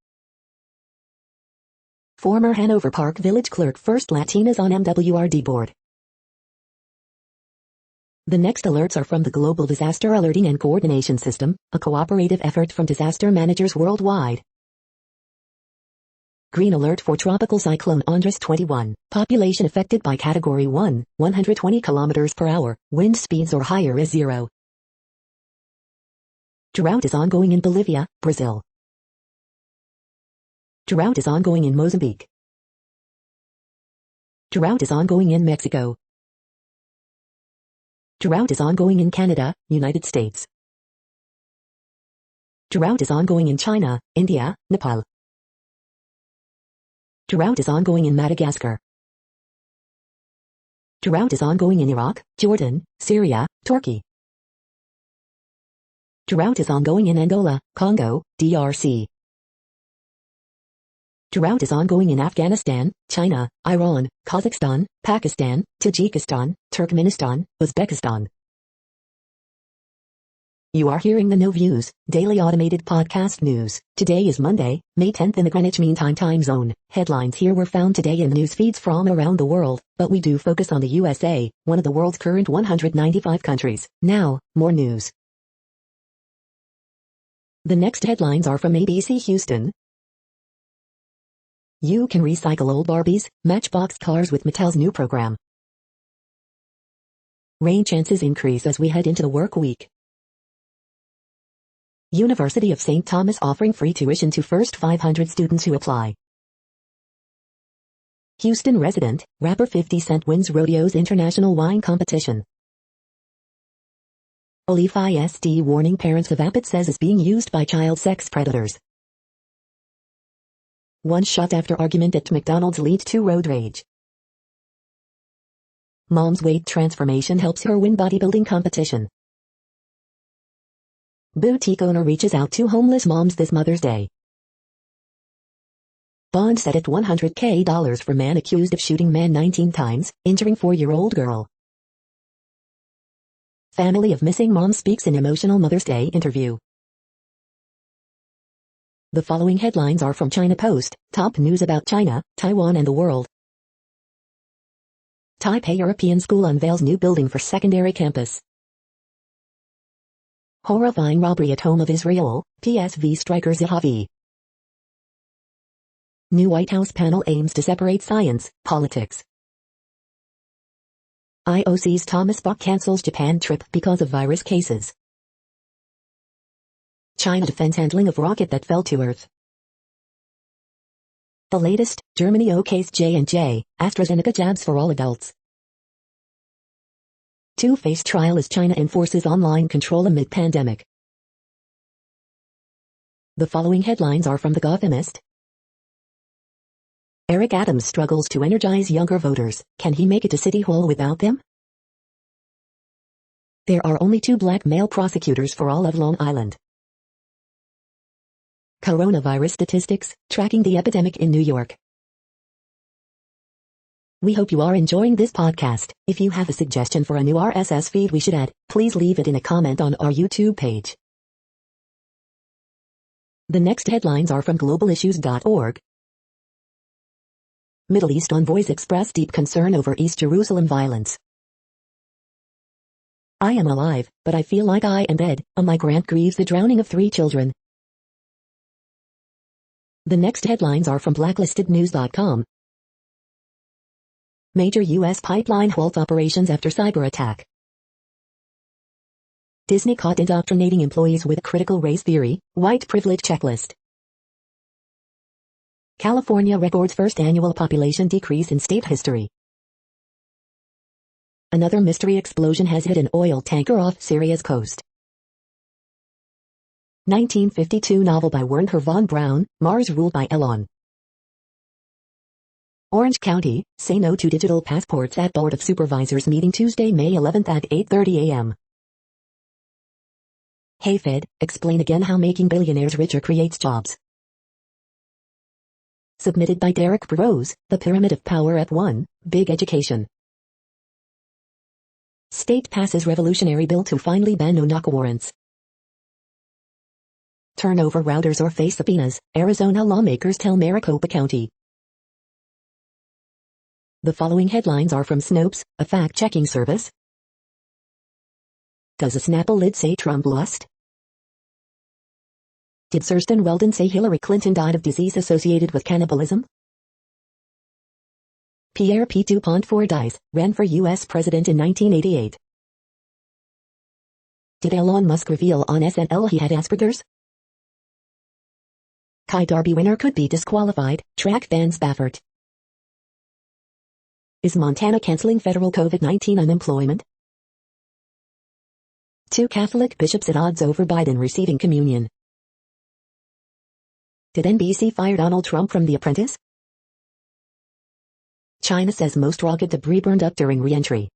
Former Hanover Park Village clerk first Latinas on MWRD board. The next alerts are from the Global Disaster Alerting and Coordination System, a cooperative effort from disaster managers worldwide. Green alert for Tropical Cyclone Andres 21, population affected by Category 1, 120 km per hour, wind speeds or higher is 0. Drought is ongoing in Bolivia, Brazil. Drought is ongoing in Mozambique. Drought is ongoing in Mexico. Drought is ongoing in Canada, United States. Drought is ongoing in China, India, Nepal. Drought is ongoing in Madagascar. Drought is ongoing in Iraq, Jordan, Syria, Turkey. Drought is ongoing in Angola, Congo, DRC. Drought is ongoing in Afghanistan, China, Iran, Kazakhstan, Pakistan, Tajikistan, Turkmenistan, Uzbekistan. You are hearing the No Views, daily automated podcast news. Today is Monday, May 10th in the Greenwich Mean Time zone. Headlines here were found today in news feeds from around the world, but we do focus on the USA, one of the world's current 195 countries. Now, more news. The next headlines are from ABC Houston. You can recycle old Barbies, Matchbox cars with Mattel's new program. Rain chances increase as we head into the work week. University of St. Thomas offering free tuition to first 500 students who apply. Houston resident, rapper 50 Cent wins Rodeo's International Wine Competition. Olive ISD warning parents of app it says is being used by child sex predators. One shot after argument at McDonald's leads to road rage. Mom's weight transformation helps her win bodybuilding competition. Boutique owner reaches out to homeless moms this Mother's Day. Bond set at $100K for man accused of shooting man 19 times, injuring 4-year-old girl. Family of missing mom speaks in emotional Mother's Day interview. The following headlines are from China Post, top news about China, Taiwan and the world. Taipei European School unveils new building for secondary campus. Horrifying robbery at home of Israel, PSV striker Zahavi. New White House panel aims to separate science, politics. IOC's Thomas Bach cancels Japan trip because of virus cases. China defends handling of rocket that fell to Earth. The latest, Germany okays J&J, AstraZeneca jabs for all adults. Two-Face trial as China enforces online control amid pandemic. The following headlines are from The Gothamist. Eric Adams struggles to energize younger voters. Can he make it to City Hall without them? There are only 2 black male prosecutors for all of Long Island. Coronavirus statistics, tracking the epidemic in New York. We hope you are enjoying this podcast. If you have a suggestion for a new RSS feed we should add, please leave it in a comment on our YouTube page. The next headlines are from globalissues.org. Middle East envoys express deep concern over East Jerusalem violence. I am alive, but I feel like I am dead. A migrant grieves the drowning of 3 children. The next headlines are from blacklistednews.com. Major U.S. pipeline halts operations after cyber attack. Disney caught indoctrinating employees with critical race theory, white privilege checklist. California records first annual population decrease in state history. Another mystery explosion has hit an oil tanker off Syria's coast. 1952 novel by Wernher von Braun, Mars ruled by Elon. Orange County, say no to digital passports at Board of Supervisors meeting Tuesday, May 11 at 8:30 a.m. Hey Fed, explain again how making billionaires richer creates jobs. Submitted by Derek Burrows, The Pyramid of Power at 1, Big Education. State passes revolutionary bill to finally ban no-knock warrants. Turn over routers or face subpoenas, Arizona lawmakers tell Maricopa County. The following headlines are from Snopes, a fact-checking service. Does a Snapple lid say Trump lost? Did Kirsten Weldon say Hillary Clinton died of disease associated with cannibalism? Pierre P. DuPont dies, ran for U.S. president in 1988. Did Elon Musk reveal on SNL he had Asperger's? Kai Darby winner could be disqualified, track ban Spafford. Is Montana canceling federal COVID-19 unemployment? 2 Catholic bishops at odds over Biden receiving communion. Did NBC fire Donald Trump from The Apprentice? China says most rocket debris burned up during re-entry.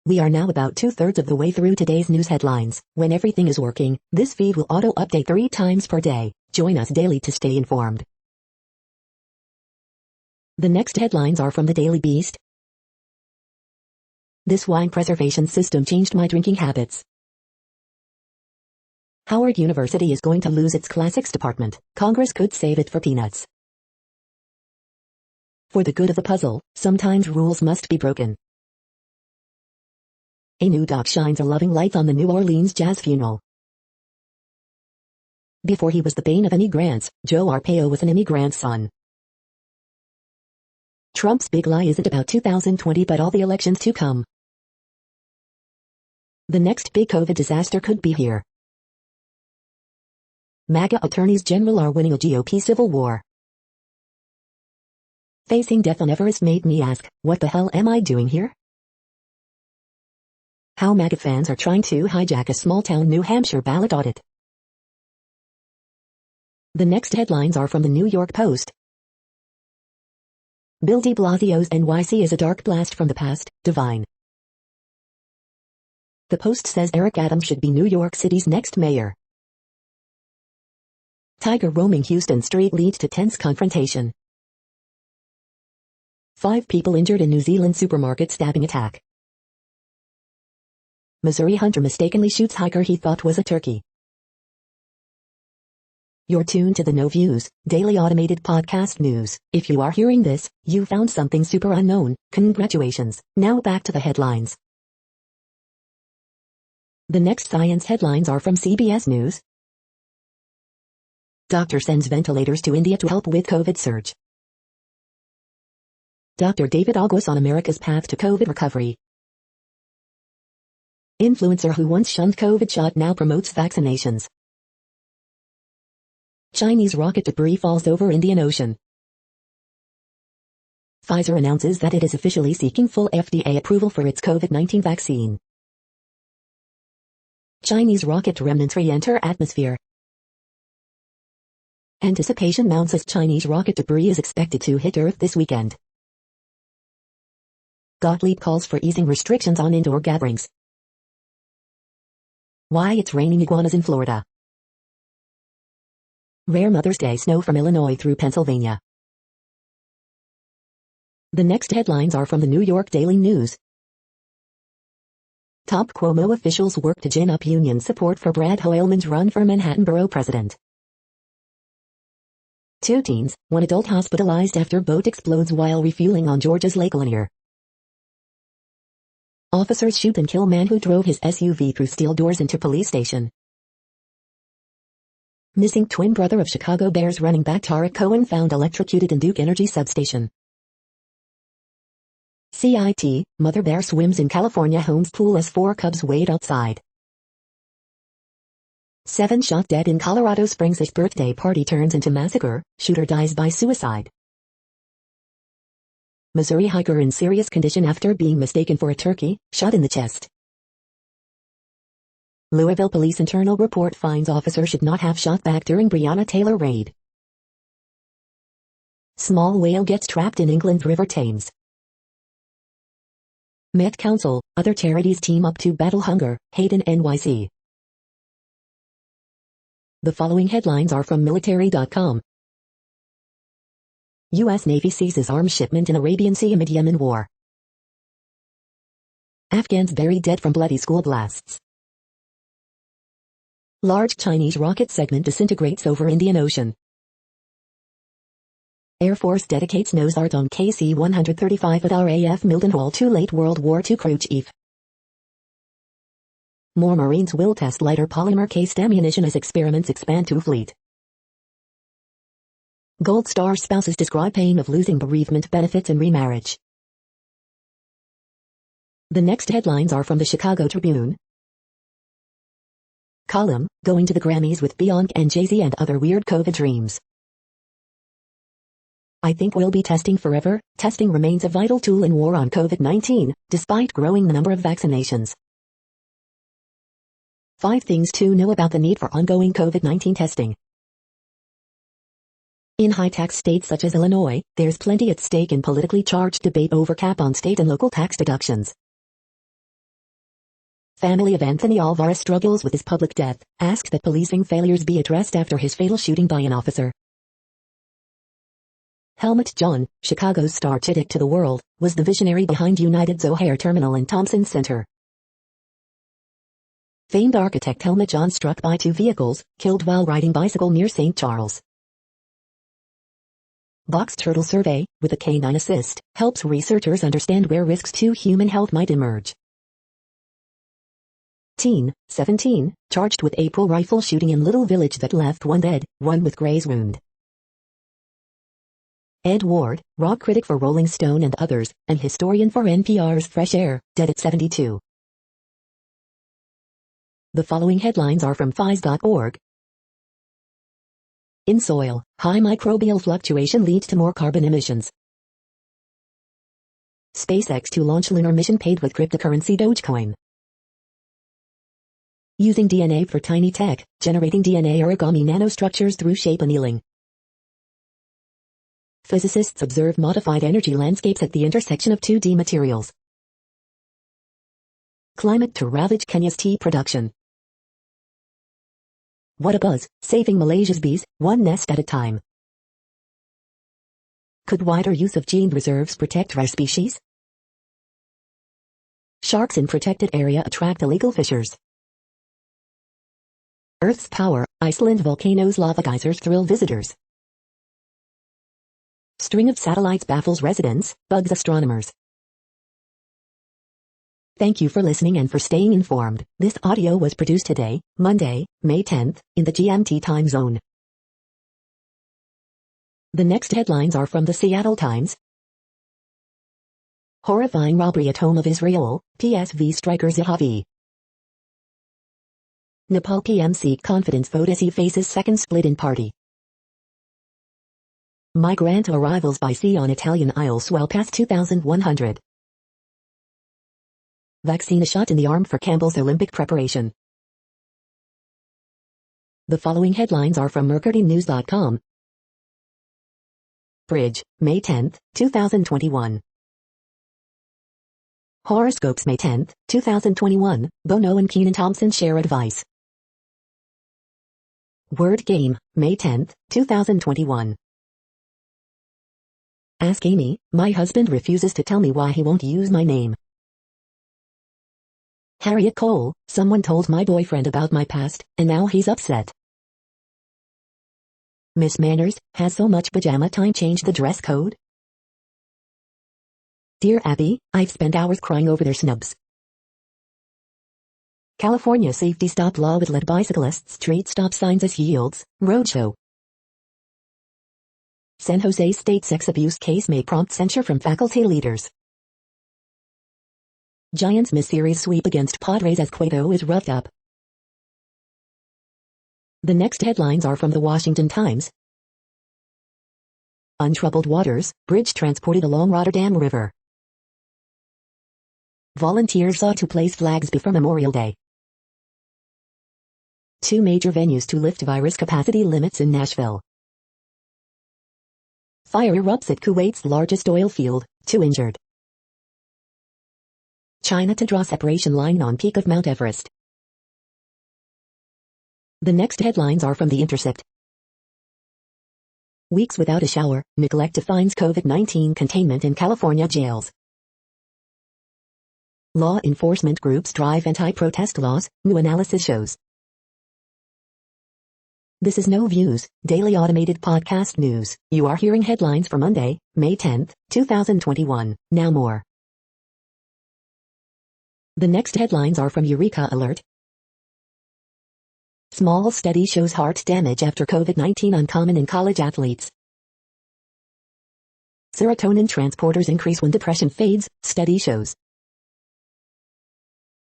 We are now about 2/3 of the way through today's news headlines. When everything is working, this feed will auto-update 3 times per day. Join us daily to stay informed. The next headlines are from the Daily Beast. This wine preservation system changed my drinking habits. Howard University is going to lose its classics department. Congress could save it for peanuts. For the good of the puzzle, sometimes rules must be broken. A new doc shines a loving light on the New Orleans jazz funeral. Before he was the bane of immigrants, Joe Arpaio was an immigrant's son. Trump's big lie isn't about 2020 but all the elections to come. The next big COVID disaster could be here. MAGA attorneys general are winning a GOP civil war. Facing death on Everest made me ask, what the hell am I doing here? How MAGA fans are trying to hijack a small-town New Hampshire ballot audit. The next headlines are from the New York Post. Bill de Blasio's NYC is a dark blast from the past, divine. The Post says Eric Adams should be New York City's next mayor. Tiger roaming Houston street leads to tense confrontation. 5 people injured in New Zealand supermarket stabbing attack. Missouri hunter mistakenly shoots hiker he thought was a turkey. You're tuned to the No Views, daily automated podcast news. If you are hearing this, you found something super unknown. Congratulations. Now back to the headlines. The next science headlines are from CBS News. Doctor sends ventilators to India to help with COVID surge. Dr. David August on America's path to COVID recovery. Influencer who once shunned COVID shot now promotes vaccinations. Chinese rocket debris falls over Indian Ocean. Pfizer announces that it is officially seeking full FDA approval for its COVID-19 vaccine. Chinese rocket remnants re-enter atmosphere. Anticipation mounts as Chinese rocket debris is expected to hit Earth this weekend. Gottlieb calls for easing restrictions on indoor gatherings. Why it's raining iguanas in Florida. Rare Mother's Day snow from Illinois through Pennsylvania. The next headlines are from the New York Daily News. Top Cuomo officials work to gin up union support for Brad Hoylman's run for Manhattan Borough President. 2 teens, 1 adult hospitalized after boat explodes while refueling on Georgia's Lake Lanier. Officers shoot and kill man who drove his SUV through steel doors into police station. Missing twin brother of Chicago Bears running back Tariq Cohen found electrocuted in Duke Energy substation. CIT, mother bear swims in California home's pool as 4 cubs wade outside. 7 shot dead in Colorado Springs as birthday party turns into massacre, shooter dies by suicide. Missouri hiker in serious condition after being mistaken for a turkey, shot in the chest. Louisville police internal report finds officer should not have shot back during Breonna Taylor raid. Small whale gets trapped in England's River Thames. Met Council, other charities team up to battle hunger, Hayden NYC. The following headlines are from military.com. U.S. Navy seizes arms shipment in Arabian Sea amid Yemen war. Afghans buried dead from bloody school blasts. Large Chinese rocket segment disintegrates over Indian Ocean. Air Force dedicates nose art on KC-135 at RAF Mildenhall to late World War II crew chief. More Marines will test lighter polymer-cased ammunition as experiments expand to fleet. Gold Star spouses describe pain of losing bereavement benefits in remarriage. The next headlines are from the Chicago Tribune. Column, going to the Grammys with Beyonce and Jay-Z and other weird COVID dreams. I think we'll be testing forever. Testing remains a vital tool in war on COVID-19, despite growing the number of vaccinations. 5 things to know about the need for ongoing COVID-19 testing. In high-tax states such as Illinois, there's plenty at stake in politically charged debate over cap on state and local tax deductions. Family of Anthony Alvarez struggles with his public death, asks that policing failures be addressed after his fatal shooting by an officer. Helmut John, Chicago's star Chittick to the world, was the visionary behind United's O'Hare Terminal and Thompson Center. Famed architect Helmut John struck by 2 vehicles, killed while riding bicycle near St. Charles. Box Turtle Survey, with a canine assist, helps researchers understand where risks to human health might emerge. Teen, 17, charged with April rifle shooting in Little Village that left 1 dead, 1 with graze wound. Ed Ward, rock critic for Rolling Stone and others, and historian for NPR's Fresh Air, dead at 72. The following headlines are from phys.org. In soil, high microbial fluctuation leads to more carbon emissions. SpaceX to launch lunar mission paid with cryptocurrency Dogecoin. Using DNA for tiny tech, generating DNA origami nanostructures through shape annealing. Physicists observe modified energy landscapes at the intersection of 2D materials. Climate to ravage Kenya's tea production. What a buzz, saving Malaysia's bees, 1 nest at a time. Could wider use of gene reserves protect rare species? Sharks in protected area attract illegal fishers. Earth's power, Iceland volcanoes lava geysers thrill visitors. String of satellites baffles residents, bugs astronomers. Thank you for listening and for staying informed. This audio was produced today, Monday, May 10th, in the GMT time zone. The next headlines are from the Seattle Times. Horrifying robbery at home of Israel, PSV striker Zahavi. Nepal PM seek confidence vote as he faces second split in party. Migrant arrivals by sea on Italian Isles swell past 2,100. Vaccine a shot in the arm for Campbell's Olympic preparation. The following headlines are from mercurynews.com. Bridge, May 10, 2021. Horoscopes May 10, 2021, Bono and Kenan Thompson share advice. Word Game, May 10, 2021. Ask Amy, my husband refuses to tell me why he won't use my name. Harriet Cole, someone told my boyfriend about my past, and now he's upset. Miss Manners, has so much pajama time changed the dress code? Dear Abby, I've spent hours crying over their snubs. California safety stop law would let bicyclists treat stop signs as yields, roadshow. San Jose State sex abuse case may prompt censure from faculty leaders. Giants miss series sweep against Padres as Cueto is roughed up. The next headlines are from the Washington Times. Untroubled waters, bridge transported along Rotterdam River. Volunteers sought to place flags before Memorial Day. 2 major venues to lift virus capacity limits in Nashville. Fire erupts at Kuwait's largest oil field, 2 injured. China to draw separation line on peak of Mount Everest. The next headlines are from The Intercept. Weeks without a shower, neglect defines COVID-19 containment in California jails. Law enforcement groups drive anti-protest laws, new analysis shows. This is No Views, daily automated podcast news. You are hearing headlines for Monday, May 10, 2021. Now more. The next headlines are from Eureka Alert. Small study shows heart damage after COVID-19 uncommon in college athletes. Serotonin transporters increase when depression fades, study shows.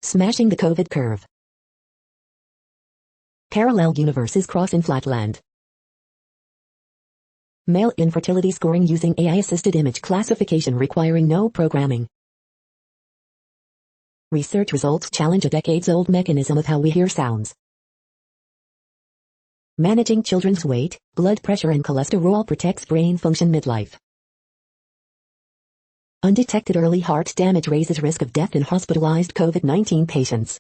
Smashing the COVID curve. Parallel universes cross in flatland. Male infertility scoring using AI-assisted image classification requiring no programming. Research results challenge a decades-old mechanism of how we hear sounds. Managing children's weight, blood pressure and cholesterol protects brain function midlife. Undetected early heart damage raises risk of death in hospitalized COVID-19 patients.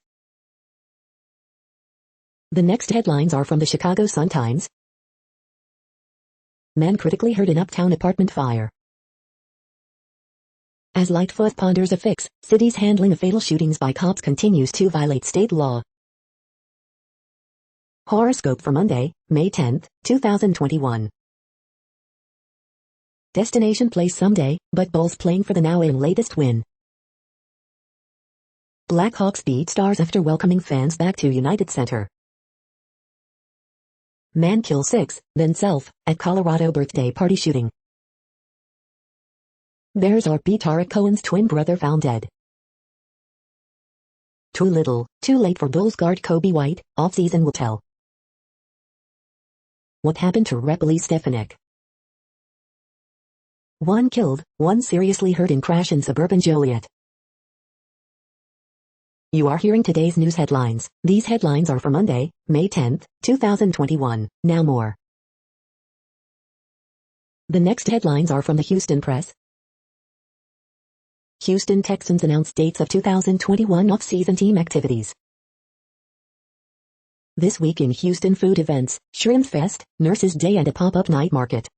The next headlines are from the Chicago Sun-Times. Man critically hurt in uptown apartment fire. As Lightfoot ponders a fix, city's handling of fatal shootings by cops continues to violate state law. Horoscope for Monday, May 10, 2021. Destination place someday, but Bulls playing for the now in latest win. Blackhawks beat Stars after welcoming fans back to United Center. Man kills 6, then self, at Colorado birthday party shooting. Bears RP Tariq Cohen's twin brother found dead. Too little, too late for Bulls guard Kobe White, off-season will tell. What happened to Rep. Lee Stefanik? 1 killed, 1 seriously hurt in crash in suburban Joliet. You are hearing today's news headlines. These headlines are for Monday, May 10, 2021. Now more. The next headlines are from the Houston Press. Houston Texans announce dates of 2021 off-season team activities. This week in Houston food events, Shrimp Fest, Nurses Day and a pop-up night market.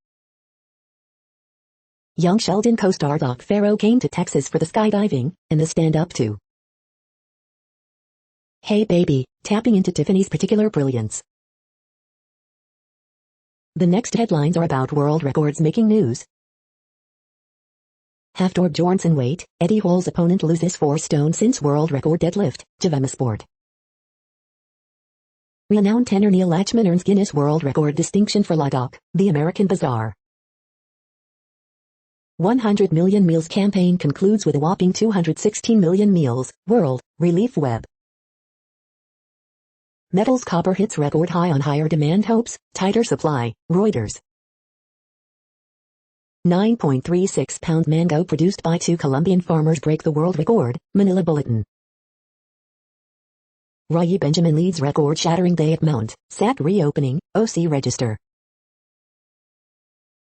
Young Sheldon co-star Doc Farrow came to Texas for the skydiving, and the stand-up too. Hey Baby, tapping into Tiffany's particular brilliance. The next headlines are about world records making news. Hafthor Bjornsson weight, Eddie Hall's opponent loses 4 stone since world record deadlift, Javema Sport. Renowned tenor Neil Lachman earns Guinness World Record distinction for Ladakh, the American Bazaar. 100 Million Meals campaign concludes with a whopping 216 million meals, World Relief Web. Metals copper hits record high on higher demand hopes, tighter supply, Reuters. 9.36-pound mango produced by 2 Colombian farmers break the world record, Manila Bulletin. Rayi Benjamin leads record-shattering day at Mount Sat reopening, OC Register.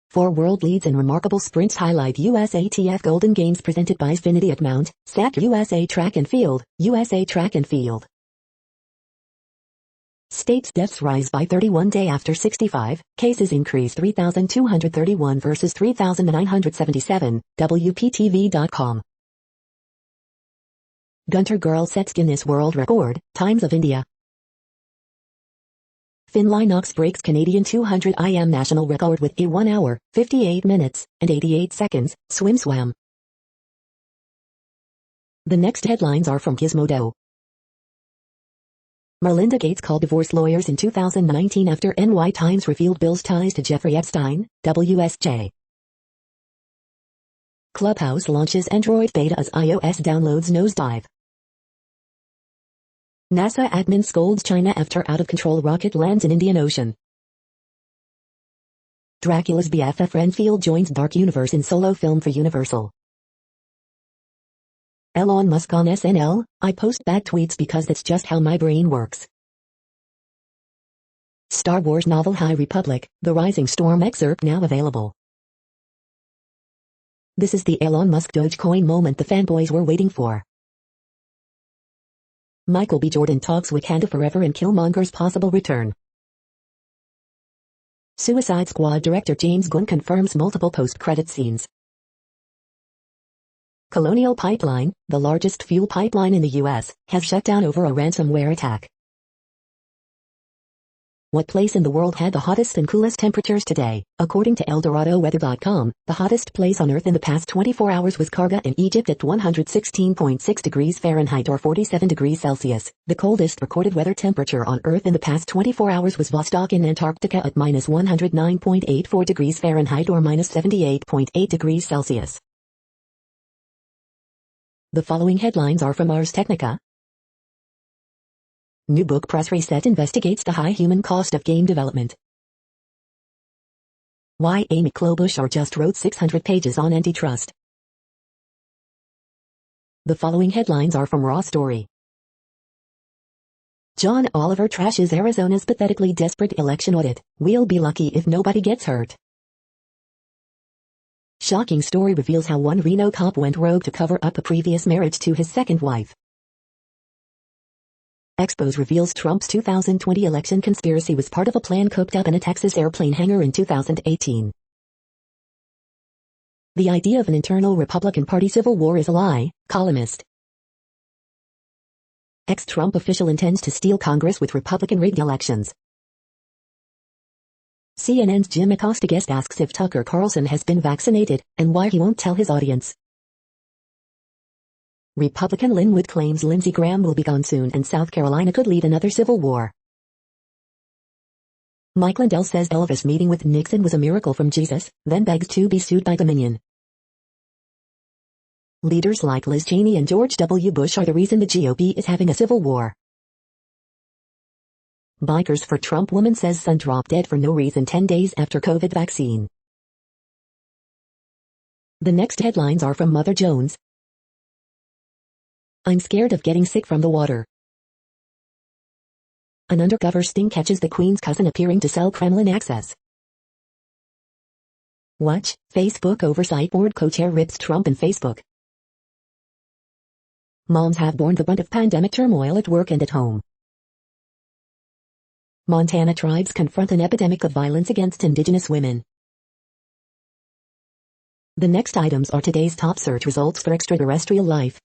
4 world leads and remarkable sprints highlight USATF Golden Games presented by Xfinity at Mount Sat USA Track and Field, USA Track and Field. States deaths rise by 31 day after 65, cases increase 3,231 versus 3,977, WPTV.com. Gunter girl sets Guinness World Record, Times of India. Finlay Knox breaks Canadian 200 IM national record with a 1 hour, 58 minutes, and 88 seconds, swim-swam. The next headlines are from Gizmodo. Melinda Gates called divorce lawyers in 2019 after NY Times revealed Bill's ties to Jeffrey Epstein, WSJ. Clubhouse launches Android beta as iOS downloads nosedive. NASA admin scolds China after out-of-control rocket lands in Indian Ocean. Dracula's BFF Renfield joins Dark Universe in solo film for Universal. Elon Musk on SNL, I post bad tweets because that's just how my brain works. Star Wars novel High Republic, The Rising Storm excerpt now available. This is the Elon Musk Dogecoin moment the fanboys were waiting for. Michael B. Jordan talks Wakanda Forever and Killmonger's possible return. Suicide Squad director James Gunn confirms multiple post-credit scenes. Colonial Pipeline, the largest fuel pipeline in the U.S., has shut down over a ransomware attack. What place in the world had the hottest and coolest temperatures today? According to ElDoradoWeather.com, the hottest place on Earth in the past 24 hours was Karga in Egypt at 116.6 degrees Fahrenheit or 47 degrees Celsius. The coldest recorded weather temperature on Earth in the past 24 hours was Vostok in Antarctica at minus 109.84 degrees Fahrenheit or minus 78.8 degrees Celsius. The following headlines are from Ars Technica. New book press reset investigates the high human cost of game development. Why Amy Klobuchar just wrote 600 pages on antitrust. The following headlines are from Raw Story. John Oliver trashes Arizona's pathetically desperate election audit. We'll be lucky if nobody gets hurt. Shocking story reveals how one Reno cop went rogue to cover up a previous marriage to his second wife. Expose reveals Trump's 2020 election conspiracy was part of a plan cooked up in a Texas airplane hangar in 2018. The idea of an internal Republican Party civil war is a lie, columnist. Ex-Trump official intends to steal Congress with Republican-rigged elections. CNN's Jim Acosta guest asks if Tucker Carlson has been vaccinated, and why he won't tell his audience. Republican Linwood claims Lindsey Graham will be gone soon and South Carolina could lead another civil war. Mike Lindell says Elvis meeting with Nixon was a miracle from Jesus, then begs to be sued by Dominion. Leaders like Liz Cheney and George W. Bush are the reason the GOP is having a civil war. Bikers for Trump woman says son dropped dead for no reason 10 days after COVID vaccine. The next headlines are from Mother Jones. I'm scared of getting sick from the water. An undercover sting catches the Queen's cousin appearing to sell Kremlin access. Watch, Facebook oversight board co-chair rips Trump and Facebook. Moms have borne the brunt of pandemic turmoil at work and at home. Montana tribes confront an epidemic of violence against indigenous women. The next items are today's top search results for extraterrestrial life.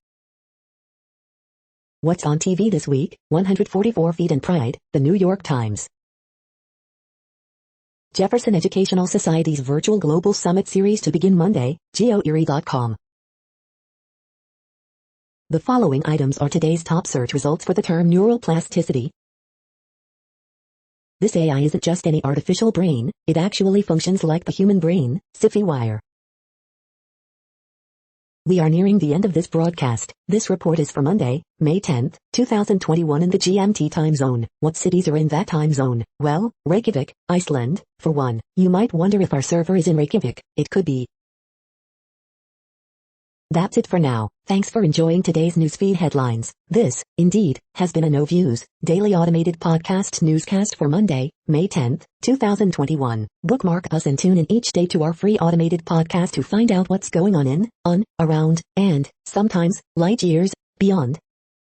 What's on TV this week? 144 Feet and Pride, The New York Times. Jefferson Educational Society's Virtual Global Summit Series to begin Monday, GeoErie.com. The following items are today's top search results for the term neuroplasticity. This AI isn't just any artificial brain, it actually functions like the human brain, Siffy Wire. We are nearing the end of this broadcast. This report is for Monday, May 10, 2021 in the GMT time zone. What cities are in that time zone? Well, Reykjavik, Iceland, for one. You might wonder if our server is in Reykjavik. It could be. That's it for now. Thanks for enjoying today's newsfeed headlines. This, indeed, has been a No Views, daily automated podcast newscast for Monday, May 10, 2021. Bookmark us and tune in each day to our free automated podcast to find out what's going on, around, and, sometimes, light years, beyond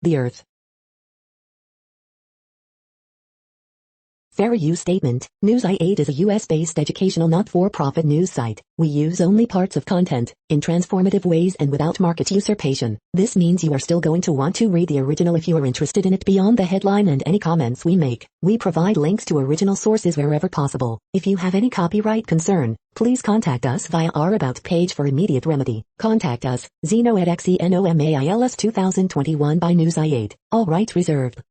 the Earth. Fair use statement. News I8 is a US-based educational not-for-profit news site. We use only parts of content, in transformative ways and without market usurpation. This means you are still going to want to read the original if you are interested in it beyond the headline and any comments we make. We provide links to original sources wherever possible. If you have any copyright concern, please contact us via our About page for immediate remedy. Contact us, Zeno at XENOMAILS 2021 by News I8. All rights reserved.